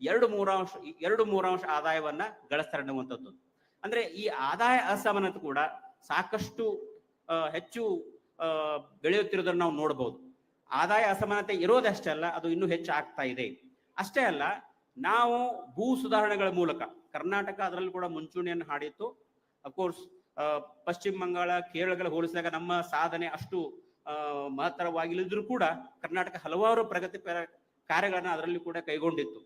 2/3 ಆದಾಯವನ್ನ ಗಳಿಸ್ತಾರೆ ಅನ್ನುವಂಥದ್ದು. ಅಂದ್ರೆ ಈ ಆದಾಯ ಅಸಮಾನತೆ ಕೂಡ ಸಾಕಷ್ಟು ಹೆಚ್ಚು ಬೆಳೆಯುತ್ತಿರೋದನ್ನು ನಾವು ನೋಡಬಹುದು. ಆದಾಯ ಅಸಮಾನತೆ ಇರೋದಷ್ಟೇ ಅಲ್ಲ, ಅದು ಇನ್ನೂ ಹೆಚ್ಚು ಆಗ್ತಾ ಇದೆ. ಅಷ್ಟೇ ಅಲ್ಲ, ನಾವು ಭೂ ಸುಧಾರಣೆಗಳ ಮೂಲಕ ಕರ್ನಾಟಕ ಅದರಲ್ಲಿ ಕೂಡ ಮುಂಚೂಣಿಯನ್ನು ಹಾಡಿತ್ತು. ಅಫ್ಕೋರ್ಸ್ ಪಶ್ಚಿಮ ಬಂಗಾಳ, ಕೇರಳಗಳ ಹೋಲಿಸಿದಾಗ ನಮ್ಮ ಸಾಧನೆ ಅಷ್ಟು ಮಹತ್ತರವಾಗಿಲ್ಲದಿದ್ರೂ ಕೂಡ ಕರ್ನಾಟಕ ಹಲವಾರು ಪ್ರಗತಿಪರ ಕಾರ್ಯಗಳನ್ನ ಅದರಲ್ಲಿ ಕೂಡ ಕೈಗೊಂಡಿತ್ತು.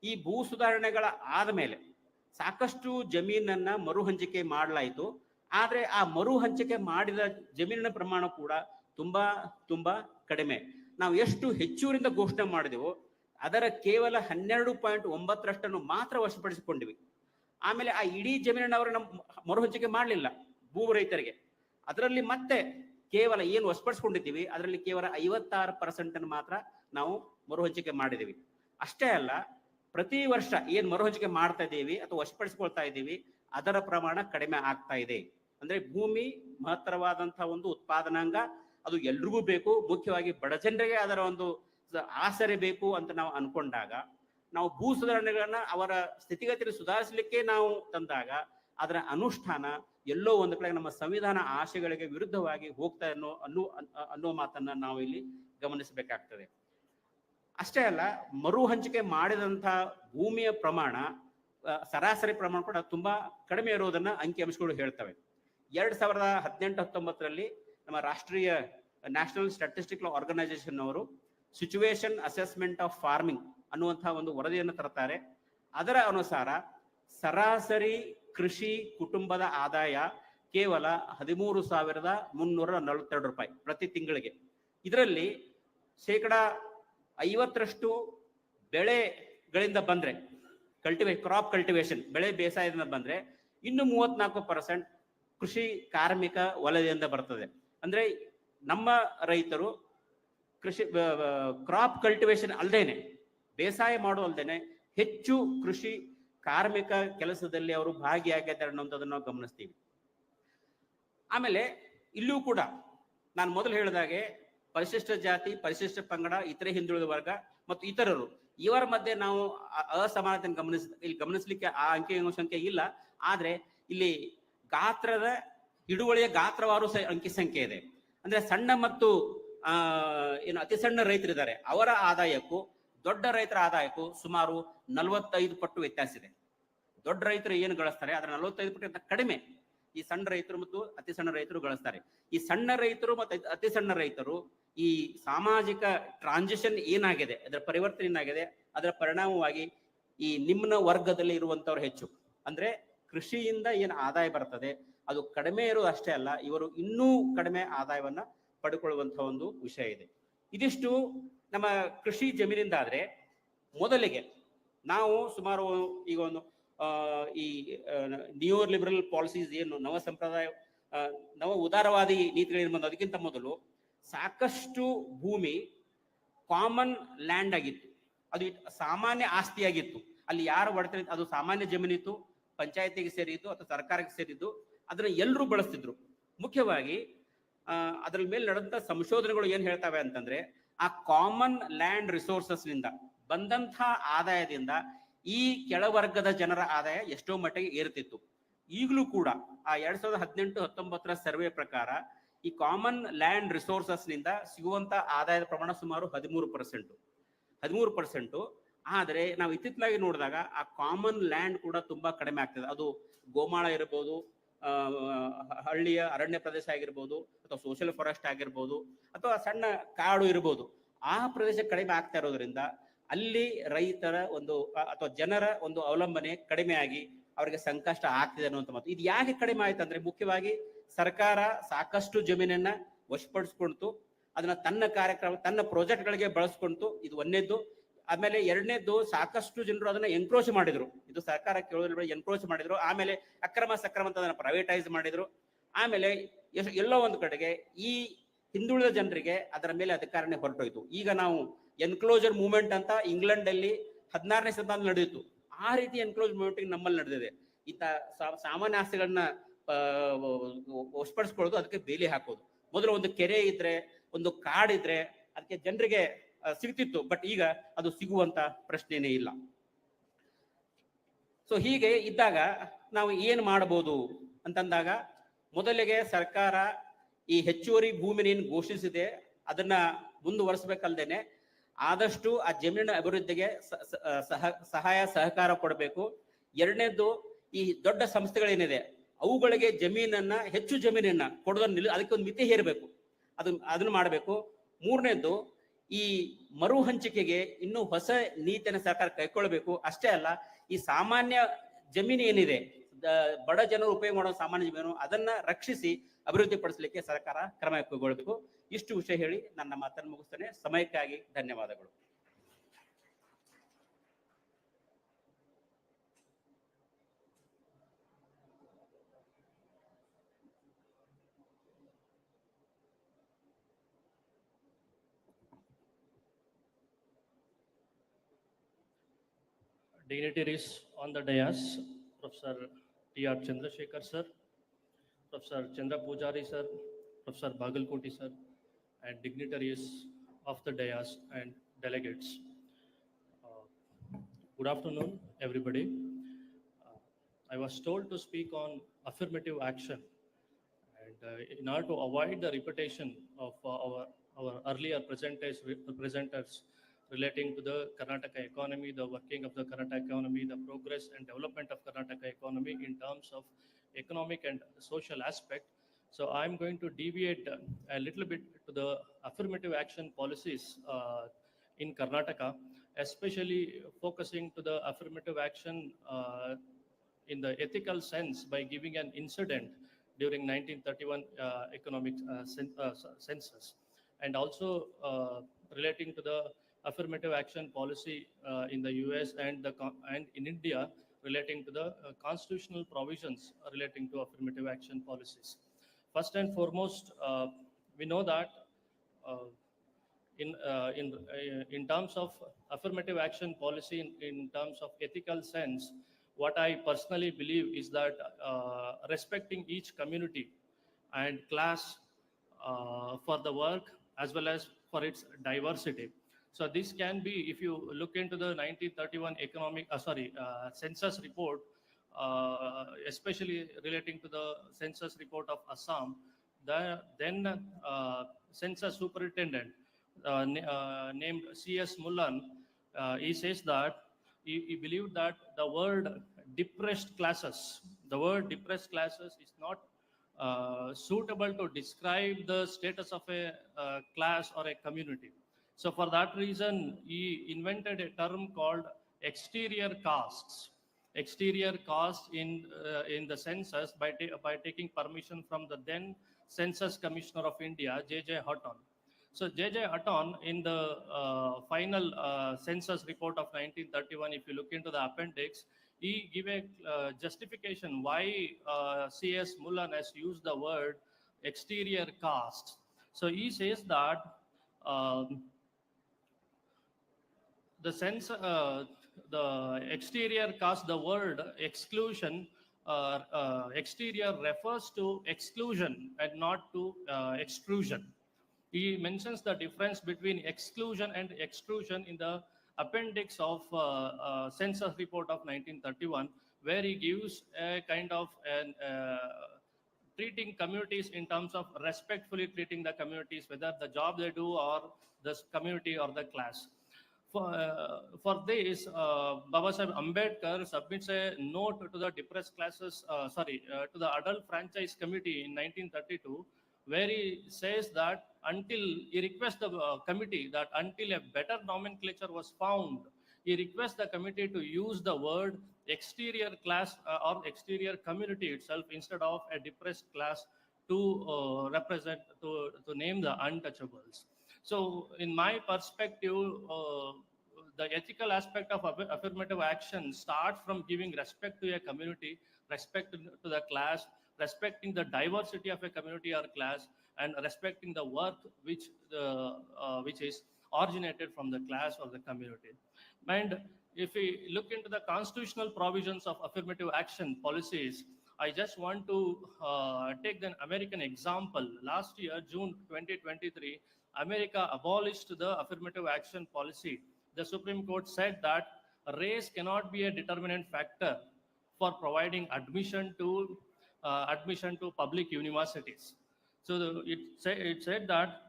ಈ ಭೂ ಸುಧಾರಣೆಗಳ ಆದ ಮೇಲೆ ಸಾಕಷ್ಟು ಜಮೀನನ್ನ ಮರು ಹಂಚಿಕೆ ಮಾಡಲಾಯಿತು. ಆದ್ರೆ ಆ ಮರು ಹಂಚಿಕೆ ಮಾಡಿದ ಜಮೀನಿನ ಪ್ರಮಾಣ ಕೂಡ ತುಂಬಾ ಕಡಿಮೆ. ನಾವು ಎಷ್ಟು ಹೆಚ್ಚುವರಿಂದ ಘೋಷಣೆ ಮಾಡಿದೆವೋ ಅದರ ಕೇವಲ 12.9% ಮಾತ್ರ ವಶಪಡಿಸಿಕೊಂಡಿವಿ. ಆಮೇಲೆ ಆ ಇಡೀ ಜಮೀನನ್ನು ಅವರು ನಮ್ಮ ಮರು ಹಂಚಿಕೆ ಮಾಡಲಿಲ್ಲ ಭೂ ರೈತರಿಗೆ. ಅದರಲ್ಲಿ ಮತ್ತೆ ಕೇವಲ ಏನು ವಶಪಡಿಸಿಕೊಂಡಿದ್ದೀವಿ ಅದರಲ್ಲಿ ಕೇವಲ 56% ಮಾತ್ರ ನಾವು ಮರು ಹಂಚಿಕೆ ಮಾಡಿದ್ದೀವಿ. ಅಷ್ಟೇ ಅಲ್ಲ, ಪ್ರತಿ ವರ್ಷ ಏನ್ ಮರು ಹಂಚಿಕೆ ಮಾಡ್ತಾ ಇದ್ದೀವಿ ಅಥವಾ ವಶಪಡಿಸಿಕೊಳ್ತಾ ಇದ್ದೀವಿ ಅದರ ಪ್ರಮಾಣ ಕಡಿಮೆ ಆಗ್ತಾ ಇದೆ. ಅಂದ್ರೆ ಭೂಮಿ ಮಹತ್ತರವಾದಂತಹ ಒಂದು ಉತ್ಪಾದನಾಂಗ, ಅದು ಎಲ್ರಿಗೂ ಬೇಕು, ಮುಖ್ಯವಾಗಿ ಬಡ ಜನರಿಗೆ ಅದರ ಒಂದು ಆಸರೆ ಬೇಕು ಅಂತ ನಾವು ಅನ್ಕೊಂಡಾಗ, ನಾವು ಭೂ ಸುಧಾರಣೆಗಳನ್ನ ಅವರ ಸ್ಥಿತಿಗತಿಯನ್ನು ಸುಧಾರಿಸಲಿಕ್ಕೆ ನಾವು ತಂದಾಗ ಅದರ ಅನುಷ್ಠಾನ ಎಲ್ಲೋ ಒಂದು ಕಡೆ ನಮ್ಮ ಸಂವಿಧಾನ ಆಶಯಗಳಿಗೆ ವಿರುದ್ಧವಾಗಿ ಹೋಗ್ತಾ ಅನ್ನೋ ಮಾತನ್ನ ನಾವು ಇಲ್ಲಿ ಗಮನಿಸಬೇಕಾಗ್ತದೆ. ಅಷ್ಟೇ ಅಲ್ಲ, ಮರು ಹಂಚಿಕೆ ಮಾಡಿದಂಥ ಭೂಮಿಯ ಪ್ರಮಾಣ, ಸರಾಸರಿ ಪ್ರಮಾಣ ಕೂಡ ತುಂಬಾ ಕಡಿಮೆ ಇರುವುದನ್ನ ಅಂಕಿಅಂಶಗಳು ಹೇಳ್ತವೆ. 2018-19 ನಮ್ಮ ರಾಷ್ಟ್ರೀಯ ನ್ಯಾಷನಲ್ ಸ್ಟ್ಯಾಟಿಸ್ಟಿಕಲ್ ಆರ್ಗನೈಸೇಷನ್ ಅವರು ಸಿಚುವೇಶನ್ ಅಸೆಸ್ಮೆಂಟ್ ಆಫ್ ಫಾರ್ಮಿಂಗ್ ಅನ್ನುವಂತಹ ಒಂದು ವರದಿಯನ್ನು ತರ್ತಾರೆ. ಅದರ ಅನುಸಾರ ಸರಾಸರಿ ಕೃಷಿ ಕುಟುಂಬದ ಆದಾಯ ಕೇವಲ 13,342 ರೂಪಾಯಿ ಪ್ರತಿ ತಿಂಗಳಿಗೆ. ಇದರಲ್ಲಿ 50% ಬೆಳೆಗಳಿಂದ ಬಂದ್ರೆ, ಕ್ರಾಪ್ ಕಲ್ಟಿವೇಶನ್, ಬೆಳೆ ಬೇಸಾಯದಿಂದ ಬಂದ್ರೆ, ಇನ್ನು 34% ಕೃಷಿ ಕಾರ್ಮಿಕ ವಲಯದಿಂದ ಬರ್ತದೆ. ಅಂದ್ರೆ ನಮ್ಮ ರೈತರು ಕೃಷಿ ಕ್ರಾಪ್ ಕಲ್ಟಿವೇಶನ್ ಅಲ್ದೇನೆ, ಬೇಸಾಯ ಮಾಡೋಲ್ದೇನೆ ಹೆಚ್ಚು ಕೃಷಿ ಕಾರ್ಮಿಕ ಕೆಲಸದಲ್ಲಿ ಅವರು ಭಾಗಿಯಾಗಿದ್ದಾರೆ ಅನ್ನೋದನ್ನು ನಾವು ಗಮನಿಸ್ತೀವಿ. ಆಮೇಲೆ ಇಲ್ಲೂ ಕೂಡ ನಾನು ಮೊದಲು ಹೇಳಿದಾಗೆ ಪರಿಶಿಷ್ಟ ಜಾತಿ, ಪರಿಶಿಷ್ಟ ಪಂಗಡ, ಇತರೆ ಹಿಂದುಳಿದ ವರ್ಗ ಮತ್ತು ಇತರರು, ಇವರ ಮಧ್ಯೆ ನಾವು ಅಸಮಾನತೆಯನ್ನು ಗಮನಿಸಲಿಕ್ಕೆ ಆ ಸಂಖ್ಯೆ ಇಲ್ಲ. ಆದ್ರೆ ಇಲ್ಲಿ ಗಾತ್ರದ ಹಿಡುವಳಿಯ ಗಾತ್ರವಾರು ಅಂಕಿ ಸಂಖ್ಯೆ ಇದೆ. ಅಂದ್ರೆ ಸಣ್ಣ ಮತ್ತು ಏನು ಅತಿ ಸಣ್ಣ ರೈತರಿದ್ದಾರೆ, ಅವರ ಆದಾಯಕ್ಕೂ ದೊಡ್ಡ ರೈತರ ಆದಾಯಕ್ಕೂ ಸುಮಾರು 45 ಪಟ್ಟು ವ್ಯತ್ಯಾಸ ಇದೆ. ದೊಡ್ಡ ರೈತರು ಏನು ಗಳಿಸ್ತಾರೆ ಅದರ 45 ಪಟ್ಟು ಕಡಿಮೆ ಈ ಸಣ್ಣ ರೈತರು ಮತ್ತು ಅತಿ ಸಣ್ಣ ರೈತರು ಗಳಿಸ್ತಾರೆ. ಈ ಸಣ್ಣ ರೈತರು ಮತ್ತು ಅತಿ ಸಣ್ಣ ರೈತರು ಈ ಸಾಮಾಜಿಕ ಟ್ರಾನ್ಸಿಷನ್ ಏನಾಗಿದೆ, ಅದರ ಪರಿವರ್ತನೆ ಏನಾಗಿದೆ, ಅದರ ಪರಿಣಾಮವಾಗಿ ಈ ನಿಮ್ನ ವರ್ಗದಲ್ಲಿ ಇರುವಂತವ್ರು ಹೆಚ್ಚು. ಅಂದ್ರೆ ಕೃಷಿಯಿಂದ ಏನು ಆದಾಯ ಬರ್ತದೆ ಅದು ಕಡಿಮೆ ಇರೋದು ಅಷ್ಟೇ ಅಲ್ಲ, ಇವರು ಇನ್ನೂ ಕಡಿಮೆ ಆದಾಯವನ್ನ ಪಡ್ಕೊಳ್ಳುವಂತಹ ಒಂದು ವಿಷಯ ಇದೆ. ಇದಿಷ್ಟು ನಮ್ಮ ಕೃಷಿ ಜಮೀನಿಂದ. ಆದ್ರೆ ಮೊದಲಿಗೆ ನಾವು ಸುಮಾರು ಈಗ ಒಂದು ಈ ನ್ಯೂ ಲಿಬರಲ್ ಪಾಲಿಸೀಸ್ ಏನು ನವ ಸಂಪ್ರದಾಯ, ನವ ಉದಾರವಾದಿ ನೀತಿಗಳೇನು ಬಂದು ಅದಕ್ಕಿಂತ ಮೊದಲು ಸಾಕಷ್ಟು ಭೂಮಿ ಕಾಮನ್ ಲ್ಯಾಂಡ್ ಆಗಿತ್ತು, ಅದು ಸಾಮಾನ್ಯ ಆಸ್ತಿಯಾಗಿತ್ತು. ಅಲ್ಲಿ ಯಾರು ಒಡೆತ ಅದು ಸಾಮಾನ್ಯ ಜಮೀನಿತ್ತು, ಪಂಚಾಯತಿಗೆ ಸೇರಿದ್ದು ಅಥವಾ ಸರ್ಕಾರಕ್ಕೆ ಸೇರಿದ್ದು, ಅದನ್ನ ಎಲ್ಲರೂ ಬಳಸ್ತಿದ್ರು. ಮುಖ್ಯವಾಗಿ ಅದ್ರ ಮೇಲೆ ನಡೆದಂತ ಸಂಶೋಧನೆಗಳು ಏನ್ ಹೇಳ್ತವೆ ಅಂತಂದ್ರೆ, ಆ ಕಾಮನ್ ಲ್ಯಾಂಡ್ ರಿಸೋರ್ಸಸ್ ನಿಂದ ಬಂದಂತ ಆದಾಯದಿಂದ ಈ ಕೆಳವರ್ಗದ ಜನರ ಆದಾಯ ಎಷ್ಟೋ ಮಟ್ಟಿಗೆ ಏರುತ್ತಿತ್ತು. ಈಗಲೂ ಕೂಡ ಆ 2018-19 ಸರ್ವೆ ಪ್ರಕಾರ ಈ ಕಾಮನ್ ಲ್ಯಾಂಡ್ ರಿಸೋರ್ಸಸ್ ನಿಂದ ಸಿಗುವಂತ ಆದಾಯದ ಪ್ರಮಾಣ ಸುಮಾರು 13%. ಆದ್ರೆ ನಾವು ಇತ್ತಿತ್ತಲಾಗಿ ನೋಡಿದಾಗ ಆ ಕಾಮನ್ ಲ್ಯಾಂಡ್ ಕೂಡ ತುಂಬಾ ಕಡಿಮೆ ಆಗ್ತದೆ. ಅದು ಗೋಮಾಳ ಇರಬಹುದು, ಹಳ್ಳಿಯ ಅರಣ್ಯ ಪ್ರದೇಶ ಆಗಿರ್ಬೋದು, ಅಥವಾ ಸೋಷಿಯಲ್ ಫಾರೆಸ್ಟ್ ಆಗಿರ್ಬೋದು, ಅಥವಾ ಸಣ್ಣ ಕಾಡು ಇರ್ಬೋದು. ಆ ಪ್ರದೇಶ ಕಡಿಮೆ ಆಗ್ತಾ ಇರೋದ್ರಿಂದ ಅಲ್ಲಿ ರೈತರ ಒಂದು ಅಥವಾ ಜನರ ಒಂದು ಅವಲಂಬನೆ ಕಡಿಮೆ ಆಗಿ ಅವರಿಗೆ ಸಂಕಷ್ಟ ಆಗ್ತಿದೆ ಅನ್ನುವಂಥ ಮಾತು. ಇದು ಯಾಕೆ ಕಡಿಮೆ ಆಯ್ತು ಅಂದ್ರೆ, ಮುಖ್ಯವಾಗಿ ಸರ್ಕಾರ ಸಾಕಷ್ಟು ಜಮೀನನ್ನ ವಶಪಡಿಸ್ಕೊಂತು, ಅದನ್ನ ತನ್ನ ಕಾರ್ಯಕ್ರಮ, ತನ್ನ ಪ್ರಾಜೆಕ್ಟ್ಗಳಿಗೆ ಬಳಸ್ಕೊಂತು. ಇದು ಒಂದನೇದ್ದು. ಆಮೇಲೆ ಎರಡನೇದ್ದು, ಸಾಕಷ್ಟು ಜನರು ಅದನ್ನ ಎನ್ಕ್ರೋಚ್ ಮಾಡಿದ್ರು. ಇದು ಸರ್ಕಾರ ಕೇಳೋದ್ರ ಎನ್ಕ್ರೋಚ್ ಮಾಡಿದ್ರು. ಆಮೇಲೆ ಅಕ್ರಮ ಸಕ್ರಮ ಅಂತ ಅದನ್ನ ಪ್ರೈವೇಟೈಸ್ ಮಾಡಿದ್ರು. ಆಮೇಲೆ ಎಲ್ಲೋ ಒಂದು ಕಡೆಗೆ ಈ ಹಿಂದುಳಿದ ಜನರಿಗೆ ಅದರ ಮೇಲೆ ಅಧಿಕಾರನೇ ಹೊರಟೋಯ್ತು. ಈಗ ನಾವು ಎನ್ಕ್ಲೋಜರ್ ಮೂವ್ಮೆಂಟ್ ಅಂತ ಇಂಗ್ಲೆಂಡ್ ಅಲ್ಲಿ 16ನೇ ಶತಮಾನ ನಡೆಯಿತು. ಆ ರೀತಿ ಎನ್ಕ್ಲೋಜ್ ಮೂವ್ಮೆಂಟ್ ನಮ್ಮಲ್ಲಿ ನಡೆದಿದೆ. ಈತ ಸಾಮಾನ್ಯ ಆಸ್ತಿಗಳನ್ನ ವಶಪಡಿಸ್ಕೊಳ್ಳೋದು, ಅದಕ್ಕೆ ಬೇಲಿ ಹಾಕೋದು. ಮೊದಲು ಒಂದು ಕೆರೆ ಇದ್ರೆ, ಒಂದು ಕಾಡಿದ್ರೆ ಅದಕ್ಕೆ ಜನರಿಗೆ ಸಿಗ್ತಿತ್ತು. ಬಟ್ ಈಗ ಅದು ಸಿಗುವಂತ ಪ್ರಶ್ನೆನೇ ಇಲ್ಲ. ಸೊ ಹೀಗೆ ಇದ್ದಾಗ ನಾವು ಏನ್ ಮಾಡಬಹುದು ಅಂತಂದಾಗ, ಮೊದಲಿಗೆ ಸರ್ಕಾರ ಈ ಹೆಚ್ಚುವರಿ ಭೂಮಿನ ಏನು ಘೋಷಿಸಿದೆ ಅದನ್ನ ಮುಂದುವರಿಸಬೇಕಲ್ದೇನೆ ಆದಷ್ಟು ಆ ಜಮೀನಿನ ಅಭಿವೃದ್ಧಿಗೆ ಸಹಾಯ ಸಹಕಾರ ಕೊಡಬೇಕು. ಎರಡನೇದ್ದು, ಈ ದೊಡ್ಡ ಸಂಸ್ಥೆಗಳೇನಿದೆ ಅವುಗಳಿಗೆ ಜಮೀನನ್ನ, ಹೆಚ್ಚು ಜಮೀನನ್ನ ಕೊಡೋದನ್ನ ಅದಕ್ಕೆ ಒಂದು ಮಿತಿ ಹೇರಬೇಕು, ಅದನ್ನ ಮಾಡಬೇಕು. ಮೂರನೇದ್ದು, ಈ ಮರು ಹಂಚಿಕೆಗೆ ಇನ್ನೂ ಹೊಸ ನೀತಿಯನ್ನು ಸರ್ಕಾರ ಕೈಗೊಳ್ಳಬೇಕು. ಅಷ್ಟೇ ಅಲ್ಲ, ಈ ಸಾಮಾನ್ಯ ಜಮೀನು ಏನಿದೆ, ಬಡ ಜನರು ಉಪಯೋಗ ಮಾಡೋ ಸಾಮಾನ್ಯ ಜಮೀನು, ಅದನ್ನ ರಕ್ಷಿಸಿ ಅಭಿವೃದ್ಧಿ ಪಡಿಸಲಿಕ್ಕೆ ಸರ್ಕಾರ ಕ್ರಮ ಕೈಗೊಳ್ಳಬೇಕು. ಇಷ್ಟು ವಿಷಯ ಹೇಳಿ ನನ್ನ ಮಾತನ್ನು ಮುಗಿಸ್ತೇನೆ. ಸಮಯಕ್ಕಾಗಿ ಧನ್ಯವಾದಗಳು. Dignitaries on the dais, Professor T.R. Chandrasekhar sir, Professor Chandra Pujari sir, Professor Bagalkoti sir, and dignitaries of the dais and delegates. Good afternoon, everybody. I was told to speak on affirmative action, and in order to avoid the repetition of our earlier presenters relating to the Karnataka economy, the working of the Karnataka economy, the progress and development of Karnataka economy in terms of economic and social aspect. So I'm going to deviate a little bit to the affirmative action policies in Karnataka, especially focusing to the affirmative action in the ethical sense by giving an incident during 1931 economic census, and also relating to the affirmative action policy in the US and in India relating to the constitutional provisions relating to affirmative action policies. First and foremost, we know that uh, in terms of affirmative action policy in terms of ethical sense, what I personally believe is that respecting each community and class for the work as well as for its diversity. So this can be, if you look into the 1931 census report, especially relating to the census report of Assam, then census superintendent named C.S. Mullan, he says that he believed that the word depressed classes is not suitable to describe the status of a class or a community. So for that reason, he invented a term called exterior castes. Exterior caste in the census by taking permission from the then Census Commissioner of India, J.J. Hutton. So J.J. Hutton, in the final census report of 1931, if you look into the appendix, he gave a justification why C.S. Mullan has used the word exterior caste. So he says that the exterior caste, the word exclusion, exterior refers to exclusion and not to extrusion. He mentions the difference between exclusion and extrusion in the appendix of census report of 1931, where he gives a kind of an treating communities in terms of respectfully treating the communities, whether the job they do or the community or the class. For this, Baba Sahib Ambedkar submits a note to the depressed classes, to the Adult Franchise Committee in 1932, where he says that he requests the committee that until a better nomenclature was found, he requests the committee to use the word exterior class or exterior community itself instead of a depressed class to name the untouchables. So in my perspective, the ethical aspect of affirmative action starts from giving respect to a community, respect to the class, respecting the diversity of a community or class, and respecting the work which is originated from the class or the community. And if we look into the constitutional provisions of affirmative action policies, I just want to take an American example. Last year, June 2023, America abolished the affirmative action policy. The Supreme Court said that race cannot be a determinant factor for providing admission to public universities. So it said that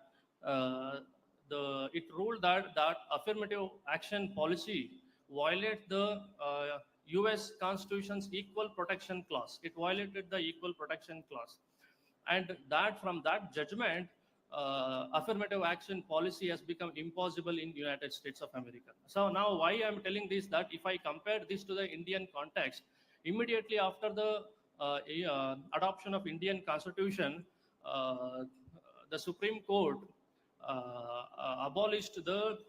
it ruled that affirmative action policy violates the U.S. Constitution's equal protection clause. It violated the equal protection clause, and that from that judgment, affirmative action policy has become impossible in United States of America. So now why I'm telling this, that if I compare this to the Indian context, immediately after the adoption of Indian Constitution, the Supreme Court abolished the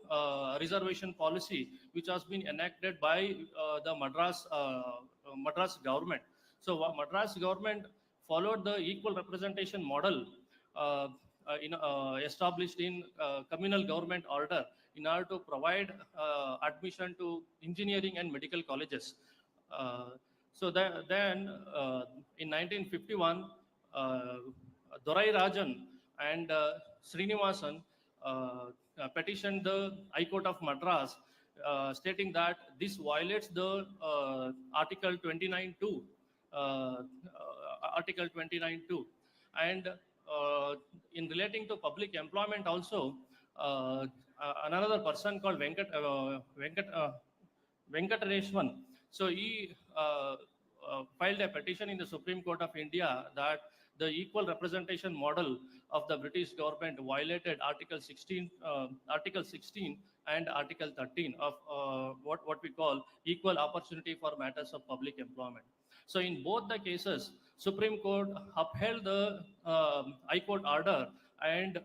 reservation policy which has been enacted by the Madras government. So Madras government followed the equal representation model established in communal government order in order to provide admission to engineering and medical colleges. Then in 1951, Dorai Rajan and Srinivasan petitioned the High Court of Madras, stating that this violates the Article 29(2), Article 29(2), and in relating to public employment also, another person called Venkatareshwan. So he filed a petition in the Supreme Court of India that the equal representation model of the British government violated Article 16 and Article 13 of what we call equal opportunity for matters of public employment. So in both the cases, Supreme Court upheld the High Court order, and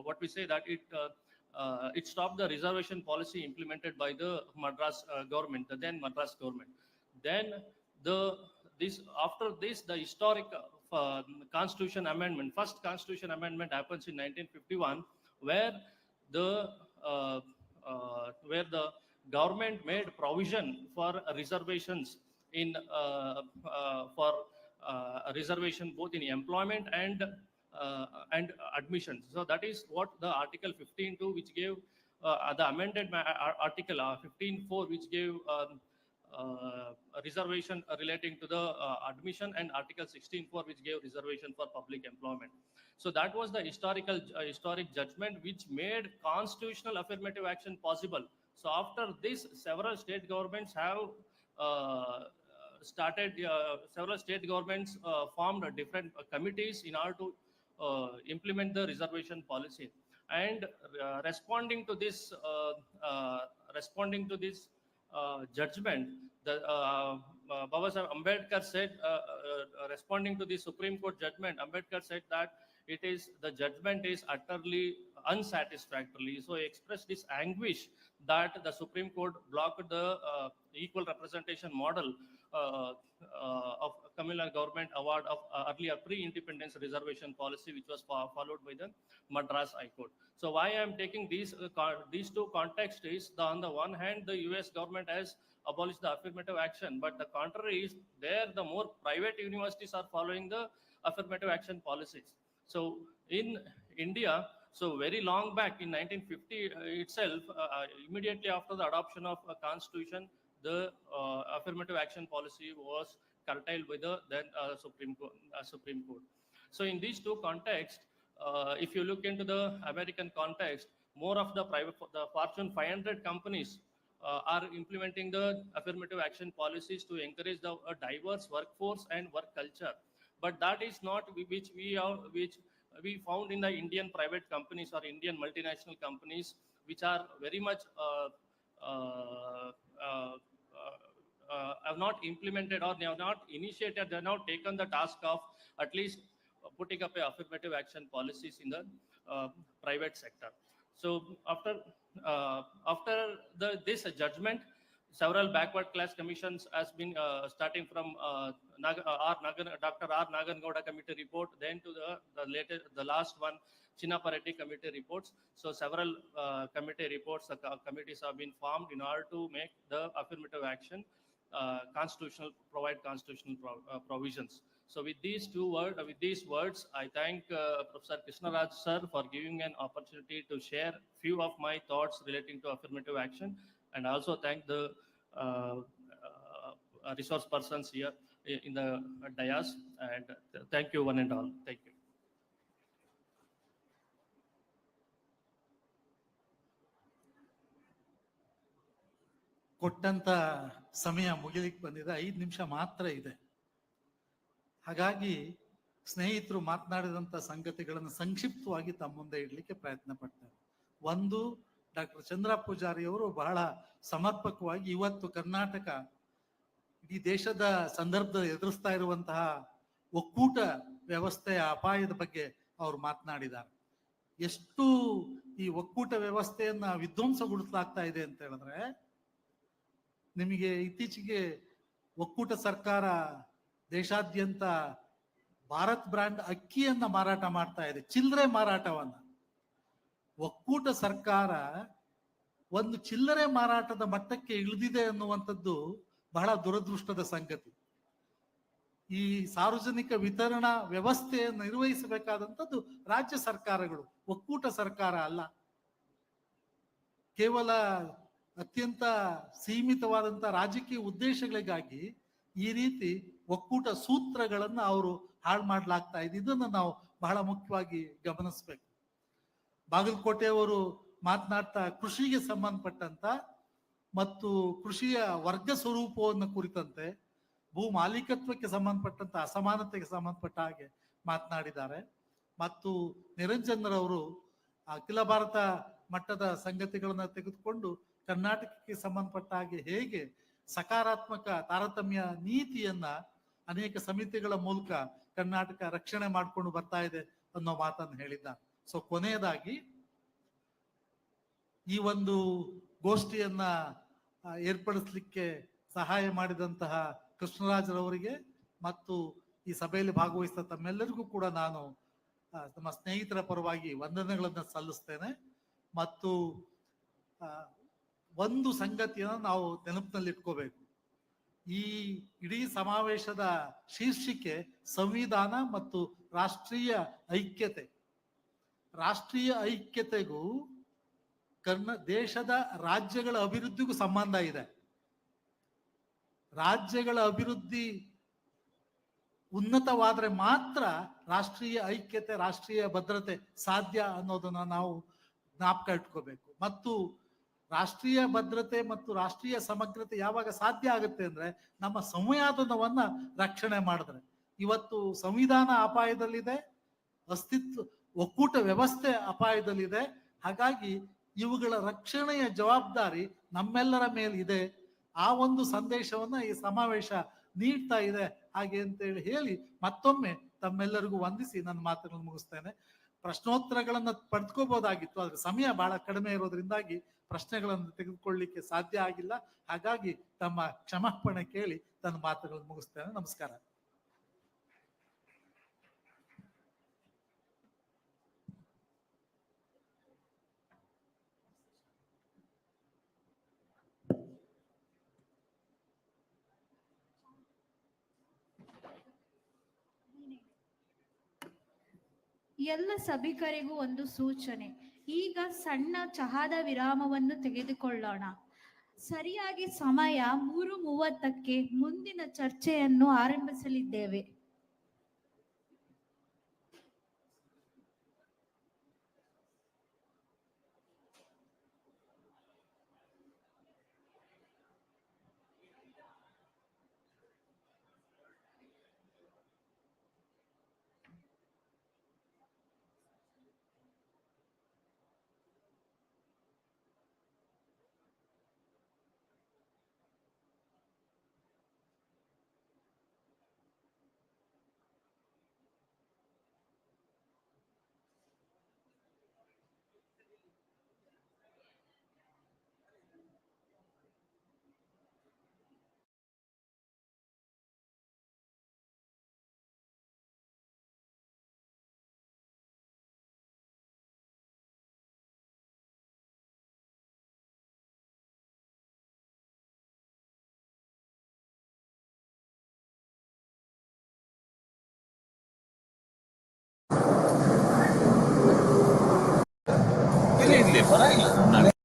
what we say that it stopped the reservation policy implemented by the Madras government, the then Madras government. Then after this, the historic Constitution amendment, first Constitution amendment happens in 1951, where the government made provision for reservations in for reservation both in employment and admissions. So that is what the Article 15(2), which gave the amended Article 15(4), which gave a reservation relating to the admission, and Article 16(4), which gave reservation for public employment. So that was the historic judgment which made constitutional affirmative action possible. So after this, several state governments have formed different committees in order to implement the reservation policy. And responding to this judgment, the Babasaheb Ambedkar said, responding to the Supreme Court judgment, Ambedkar said that the judgment is utterly unsatisfactory. So he expressed this anguish that the Supreme Court blocked the equal representation model of Tamil Nadu government award of earlier pre-independence reservation policy, which was followed by the Madras High Court. So why I am taking these two contexts is, on the one hand, the US government has abolished the affirmative action, but the contrary is there, the more private universities are following the affirmative action policies. So in India, so very long back in 1950 itself, immediately after the adoption of a constitution, the affirmative action policy was curtailed by the then Supreme Court. So in these two contexts, if you look into the American context, more of the Fortune 500 companies are implementing the affirmative action policies to encourage the diverse workforce and work culture. But that is not which we found in the Indian private companies or Indian multinational companies, which are very much have not implemented, or they have not initiated, they have not taken the task of at least putting up a affirmative action policies in the private sector. So after this judgment, several backward class commissions has been starting from Dr. R. Nagangowda committee report, then to the last one, Chinnapareddy committee reports. So several committee reports, committees have been formed in order to make the affirmative action provide constitutional provisions. So with these words, I thank Professor Krishnaraj sir for giving an opportunity to share few of my thoughts relating to affirmative action, and also thank the resource persons here in the dais, and thank you one and all. Thank you. ಕೊಟ್ಟಂತ ಸಮಯ ಮುಗಿಲಿಕ್ಕೆ ಬಂದಿದೆ, 5 ನಿಮಿಷ ಮಾತ್ರ ಇದೆ. ಹಾಗಾಗಿ ಸ್ನೇಹಿತರು ಮಾತನಾಡಿದಂತ ಸಂಗತಿಗಳನ್ನು ಸಂಕ್ಷಿಪ್ತವಾಗಿ ತಮ್ಮ ಮುಂದೆ ಇಡ್ಲಿಕ್ಕೆ ಪ್ರಯತ್ನ ಪಡ್ತಾರೆ. ಒಂದು, ಡಾಕ್ಟರ್ ಚಂದ್ರ ಪೂಜಾರಿ ಅವರು ಬಹಳ ಸಮರ್ಪಕವಾಗಿ ಇವತ್ತು ಕರ್ನಾಟಕ ಇಡೀ ದೇಶದ ಸಂದರ್ಭದಲ್ಲಿ ಎದುರಿಸ್ತಾ ಇರುವಂತಹ ಒಕ್ಕೂಟ ವ್ಯವಸ್ಥೆಯ ಅಪಾಯದ ಬಗ್ಗೆ ಅವರು ಮಾತನಾಡಿದ್ದಾರೆ. ಎಷ್ಟು ಈ ಒಕ್ಕೂಟ ವ್ಯವಸ್ಥೆಯನ್ನ ವಿಧ್ವಂಸಗೊಳಿಸಲಾಗ್ತಾ ಇದೆ ಅಂತ ಹೇಳಿದ್ರೆ, ನಿಮಗೆ ಇತ್ತೀಚೆಗೆ ಒಕ್ಕೂಟ ಸರ್ಕಾರ ದೇಶಾದ್ಯಂತ ಭಾರತ್ ಬ್ರ್ಯಾಂಡ್ ಅಕ್ಕಿಯನ್ನ ಮಾರಾಟ ಮಾಡ್ತಾ ಇದೆ, ಚಿಲ್ಲರೆ ಮಾರಾಟವನ್ನ. ಒಕ್ಕೂಟ ಸರ್ಕಾರ ಒಂದು ಚಿಲ್ಲರೆ ಮಾರಾಟದ ಮಟ್ಟಕ್ಕೆ ಇಳಿದಿದೆ ಅನ್ನುವಂಥದ್ದು ಬಹಳ ದುರದೃಷ್ಟದ ಸಂಗತಿ. ಈ ಸಾರ್ವಜನಿಕ ವಿತರಣಾ ವ್ಯವಸ್ಥೆಯನ್ನು ನಿರ್ವಹಿಸಬೇಕಾದಂಥದ್ದು ರಾಜ್ಯ ಸರ್ಕಾರಗಳು, ಒಕ್ಕೂಟ ಸರ್ಕಾರ ಅಲ್ಲ. ಕೇವಲ ಅತ್ಯಂತ ಸೀಮಿತವಾದಂಥ ರಾಜಕೀಯ ಉದ್ದೇಶಗಳಿಗಾಗಿ ಈ ರೀತಿ ಒಕ್ಕೂಟ ಸೂತ್ರಗಳನ್ನು ಅವರು ಹಾಳು ಮಾಡಲಾಗ್ತಾ ಇದೆ. ಇದನ್ನು ನಾವು ಬಹಳ ಮುಖ್ಯವಾಗಿ ಗಮನಿಸಬೇಕು. ಬಾಗಲಕೋಟೆಯವರು ಮಾತನಾಡ್ತಾ ಕೃಷಿಗೆ ಸಂಬಂಧಪಟ್ಟಂತ ಮತ್ತು ಕೃಷಿಯ ವರ್ಗ ಸ್ವರೂಪವನ್ನು ಕುರಿತಂತೆ, ಭೂ ಮಾಲೀಕತ್ವಕ್ಕೆ ಸಂಬಂಧಪಟ್ಟಂತ ಅಸಮಾನತೆಗೆ ಸಂಬಂಧಪಟ್ಟ ಹಾಗೆ ಮಾತನಾಡಿದ್ದಾರೆ. ಮತ್ತು ನಿರಂಜನ್ರವರು ಅಖಿಲ ಭಾರತ ಮಟ್ಟದ ಸಂಗತಿಗಳನ್ನು ತೆಗೆದುಕೊಂಡು ಕರ್ನಾಟಕಕ್ಕೆ ಸಂಬಂಧಪಟ್ಟ ಹಾಗೆ ಹೇಗೆ ಸಕಾರಾತ್ಮಕ ತಾರತಮ್ಯ ನೀತಿಯನ್ನ ಅನೇಕ ಸಮಿತಿಗಳ ಮೂಲಕ ಕರ್ನಾಟಕ ರಕ್ಷಣೆ ಮಾಡಿಕೊಂಡು ಬರ್ತಾ ಇದೆ ಅನ್ನೋ ಮಾತನ್ನು ಹೇಳಿದ್ದಾರೆ. ಸೊ ಕೊನೆಯದಾಗಿ ಈ ಒಂದು ಗೋಷ್ಠಿಯನ್ನ ಏರ್ಪಡಿಸಲಿಕ್ಕೆ ಸಹಾಯ ಮಾಡಿದಂತಹ ಕೃಷ್ಣರಾಜರವರಿಗೆ ಮತ್ತು ಈ ಸಭೆಯಲ್ಲಿ ಭಾಗವಹಿಸಿದ ತಮ್ಮೆಲ್ಲರಿಗೂ ಕೂಡ ನಾನು ನಮ್ಮ ಸ್ನೇಹಿತರ ಪರವಾಗಿ ವಂದನೆಗಳನ್ನು ಸಲ್ಲಿಸ್ತೇನೆ. ಮತ್ತು ಒಂದು ಸಂಗತಿಯನ್ನು ನಾವು ನೆನಪಿನಲ್ಲಿ ಇಟ್ಕೋಬೇಕು. ಈ ಇಡೀ ಸಮಾವೇಶದ ಶೀರ್ಷಿಕೆ ಸಂವಿಧಾನ ಮತ್ತು ರಾಷ್ಟ್ರೀಯ ಐಕ್ಯತೆ. ರಾಷ್ಟ್ರೀಯ ಐಕ್ಯತೆಗೂ ದೇಶದ ರಾಜ್ಯಗಳ ಅಭಿವೃದ್ಧಿಗೂ ಸಂಬಂಧ ಇದೆ. ರಾಜ್ಯಗಳ ಅಭಿವೃದ್ಧಿ ಉನ್ನತವಾದರೆ ಮಾತ್ರ ರಾಷ್ಟ್ರೀಯ ಐಕ್ಯತೆ, ರಾಷ್ಟ್ರೀಯ ಭದ್ರತೆ ಸಾಧ್ಯ ಅನ್ನೋದನ್ನ ನಾವು ಜ್ಞಾಪಕ ಇಟ್ಕೋಬೇಕು. ಮತ್ತು ರಾಷ್ಟ್ರೀಯ ಭದ್ರತೆ ಮತ್ತು ರಾಷ್ಟ್ರೀಯ ಸಮಗ್ರತೆ ಯಾವಾಗ ಸಾಧ್ಯ ಆಗುತ್ತೆ ಅಂದ್ರೆ ನಮ್ಮ ಸಂವಿಧಾನವನ್ನ ರಕ್ಷಣೆ ಮಾಡಿದ್ರೆ. ಇವತ್ತು ಸಂವಿಧಾನ ಅಪಾಯದಲ್ಲಿದೆ, ಅಸ್ತಿತ್ವ ಒಕ್ಕೂಟ ವ್ಯವಸ್ಥೆ ಅಪಾಯದಲ್ಲಿದೆ. ಹಾಗಾಗಿ ಇವುಗಳ ರಕ್ಷಣೆಯ ಜವಾಬ್ದಾರಿ ನಮ್ಮೆಲ್ಲರ ಮೇಲಿದೆ. ಆ ಒಂದು ಸಂದೇಶವನ್ನ ಈ ಸಮಾವೇಶ ನೀಡ್ತಾ ಇದೆ. ಹಾಗೆ ಅಂತೇಳಿ ಹೇಳಿ ಮತ್ತೊಮ್ಮೆ ತಮ್ಮೆಲ್ಲರಿಗೂ ವಂದಿಸಿ ನನ್ನ ಮಾತುಗಳನ್ನು ಮುಗಿಸ್ತೇನೆ. ಪ್ರಶ್ನೋತ್ತರಗಳನ್ನ ಪಡೆದುಕೋಬಹುದಾಗಿತ್ತು, ಆದ್ರೆ ಸಮಯ ಬಹಳ ಕಡಿಮೆ ಇರೋದ್ರಿಂದಾಗಿ ಪ್ರಶ್ನೆಗಳನ್ನು ತೆಗೆದುಕೊಳ್ಳಲಿಕ್ಕೆ ಸಾಧ್ಯ ಆಗಿಲ್ಲ. ಹಾಗಾಗಿ ತಮ್ಮ ಕ್ಷಮಾಪಣೆ ಕೇಳಿ ನನ್ನ ಮಾತುಗಳನ್ನು ಮುಗಿಸ್ತೇನೆ. ನಮಸ್ಕಾರ. ಎಲ್ಲ ಸಭಿಕರಿಗೂ ಒಂದು ಸೂಚನೆ. ಈಗ ಸಣ್ಣ ಚಹಾದ ವಿರಾಮವನ್ನು ತೆಗೆದುಕೊಳ್ಳೋಣ. ಸರಿಯಾಗಿ ಸಮಯ 3:30ಕ್ಕೆ ಮುಂದಿನ ಚರ್ಚೆಯನ್ನು ಆರಂಭಿಸಲಿದ್ದೇವೆ. ಇಲ್ಲ ಪರವಾಗಿಲ್ಲ.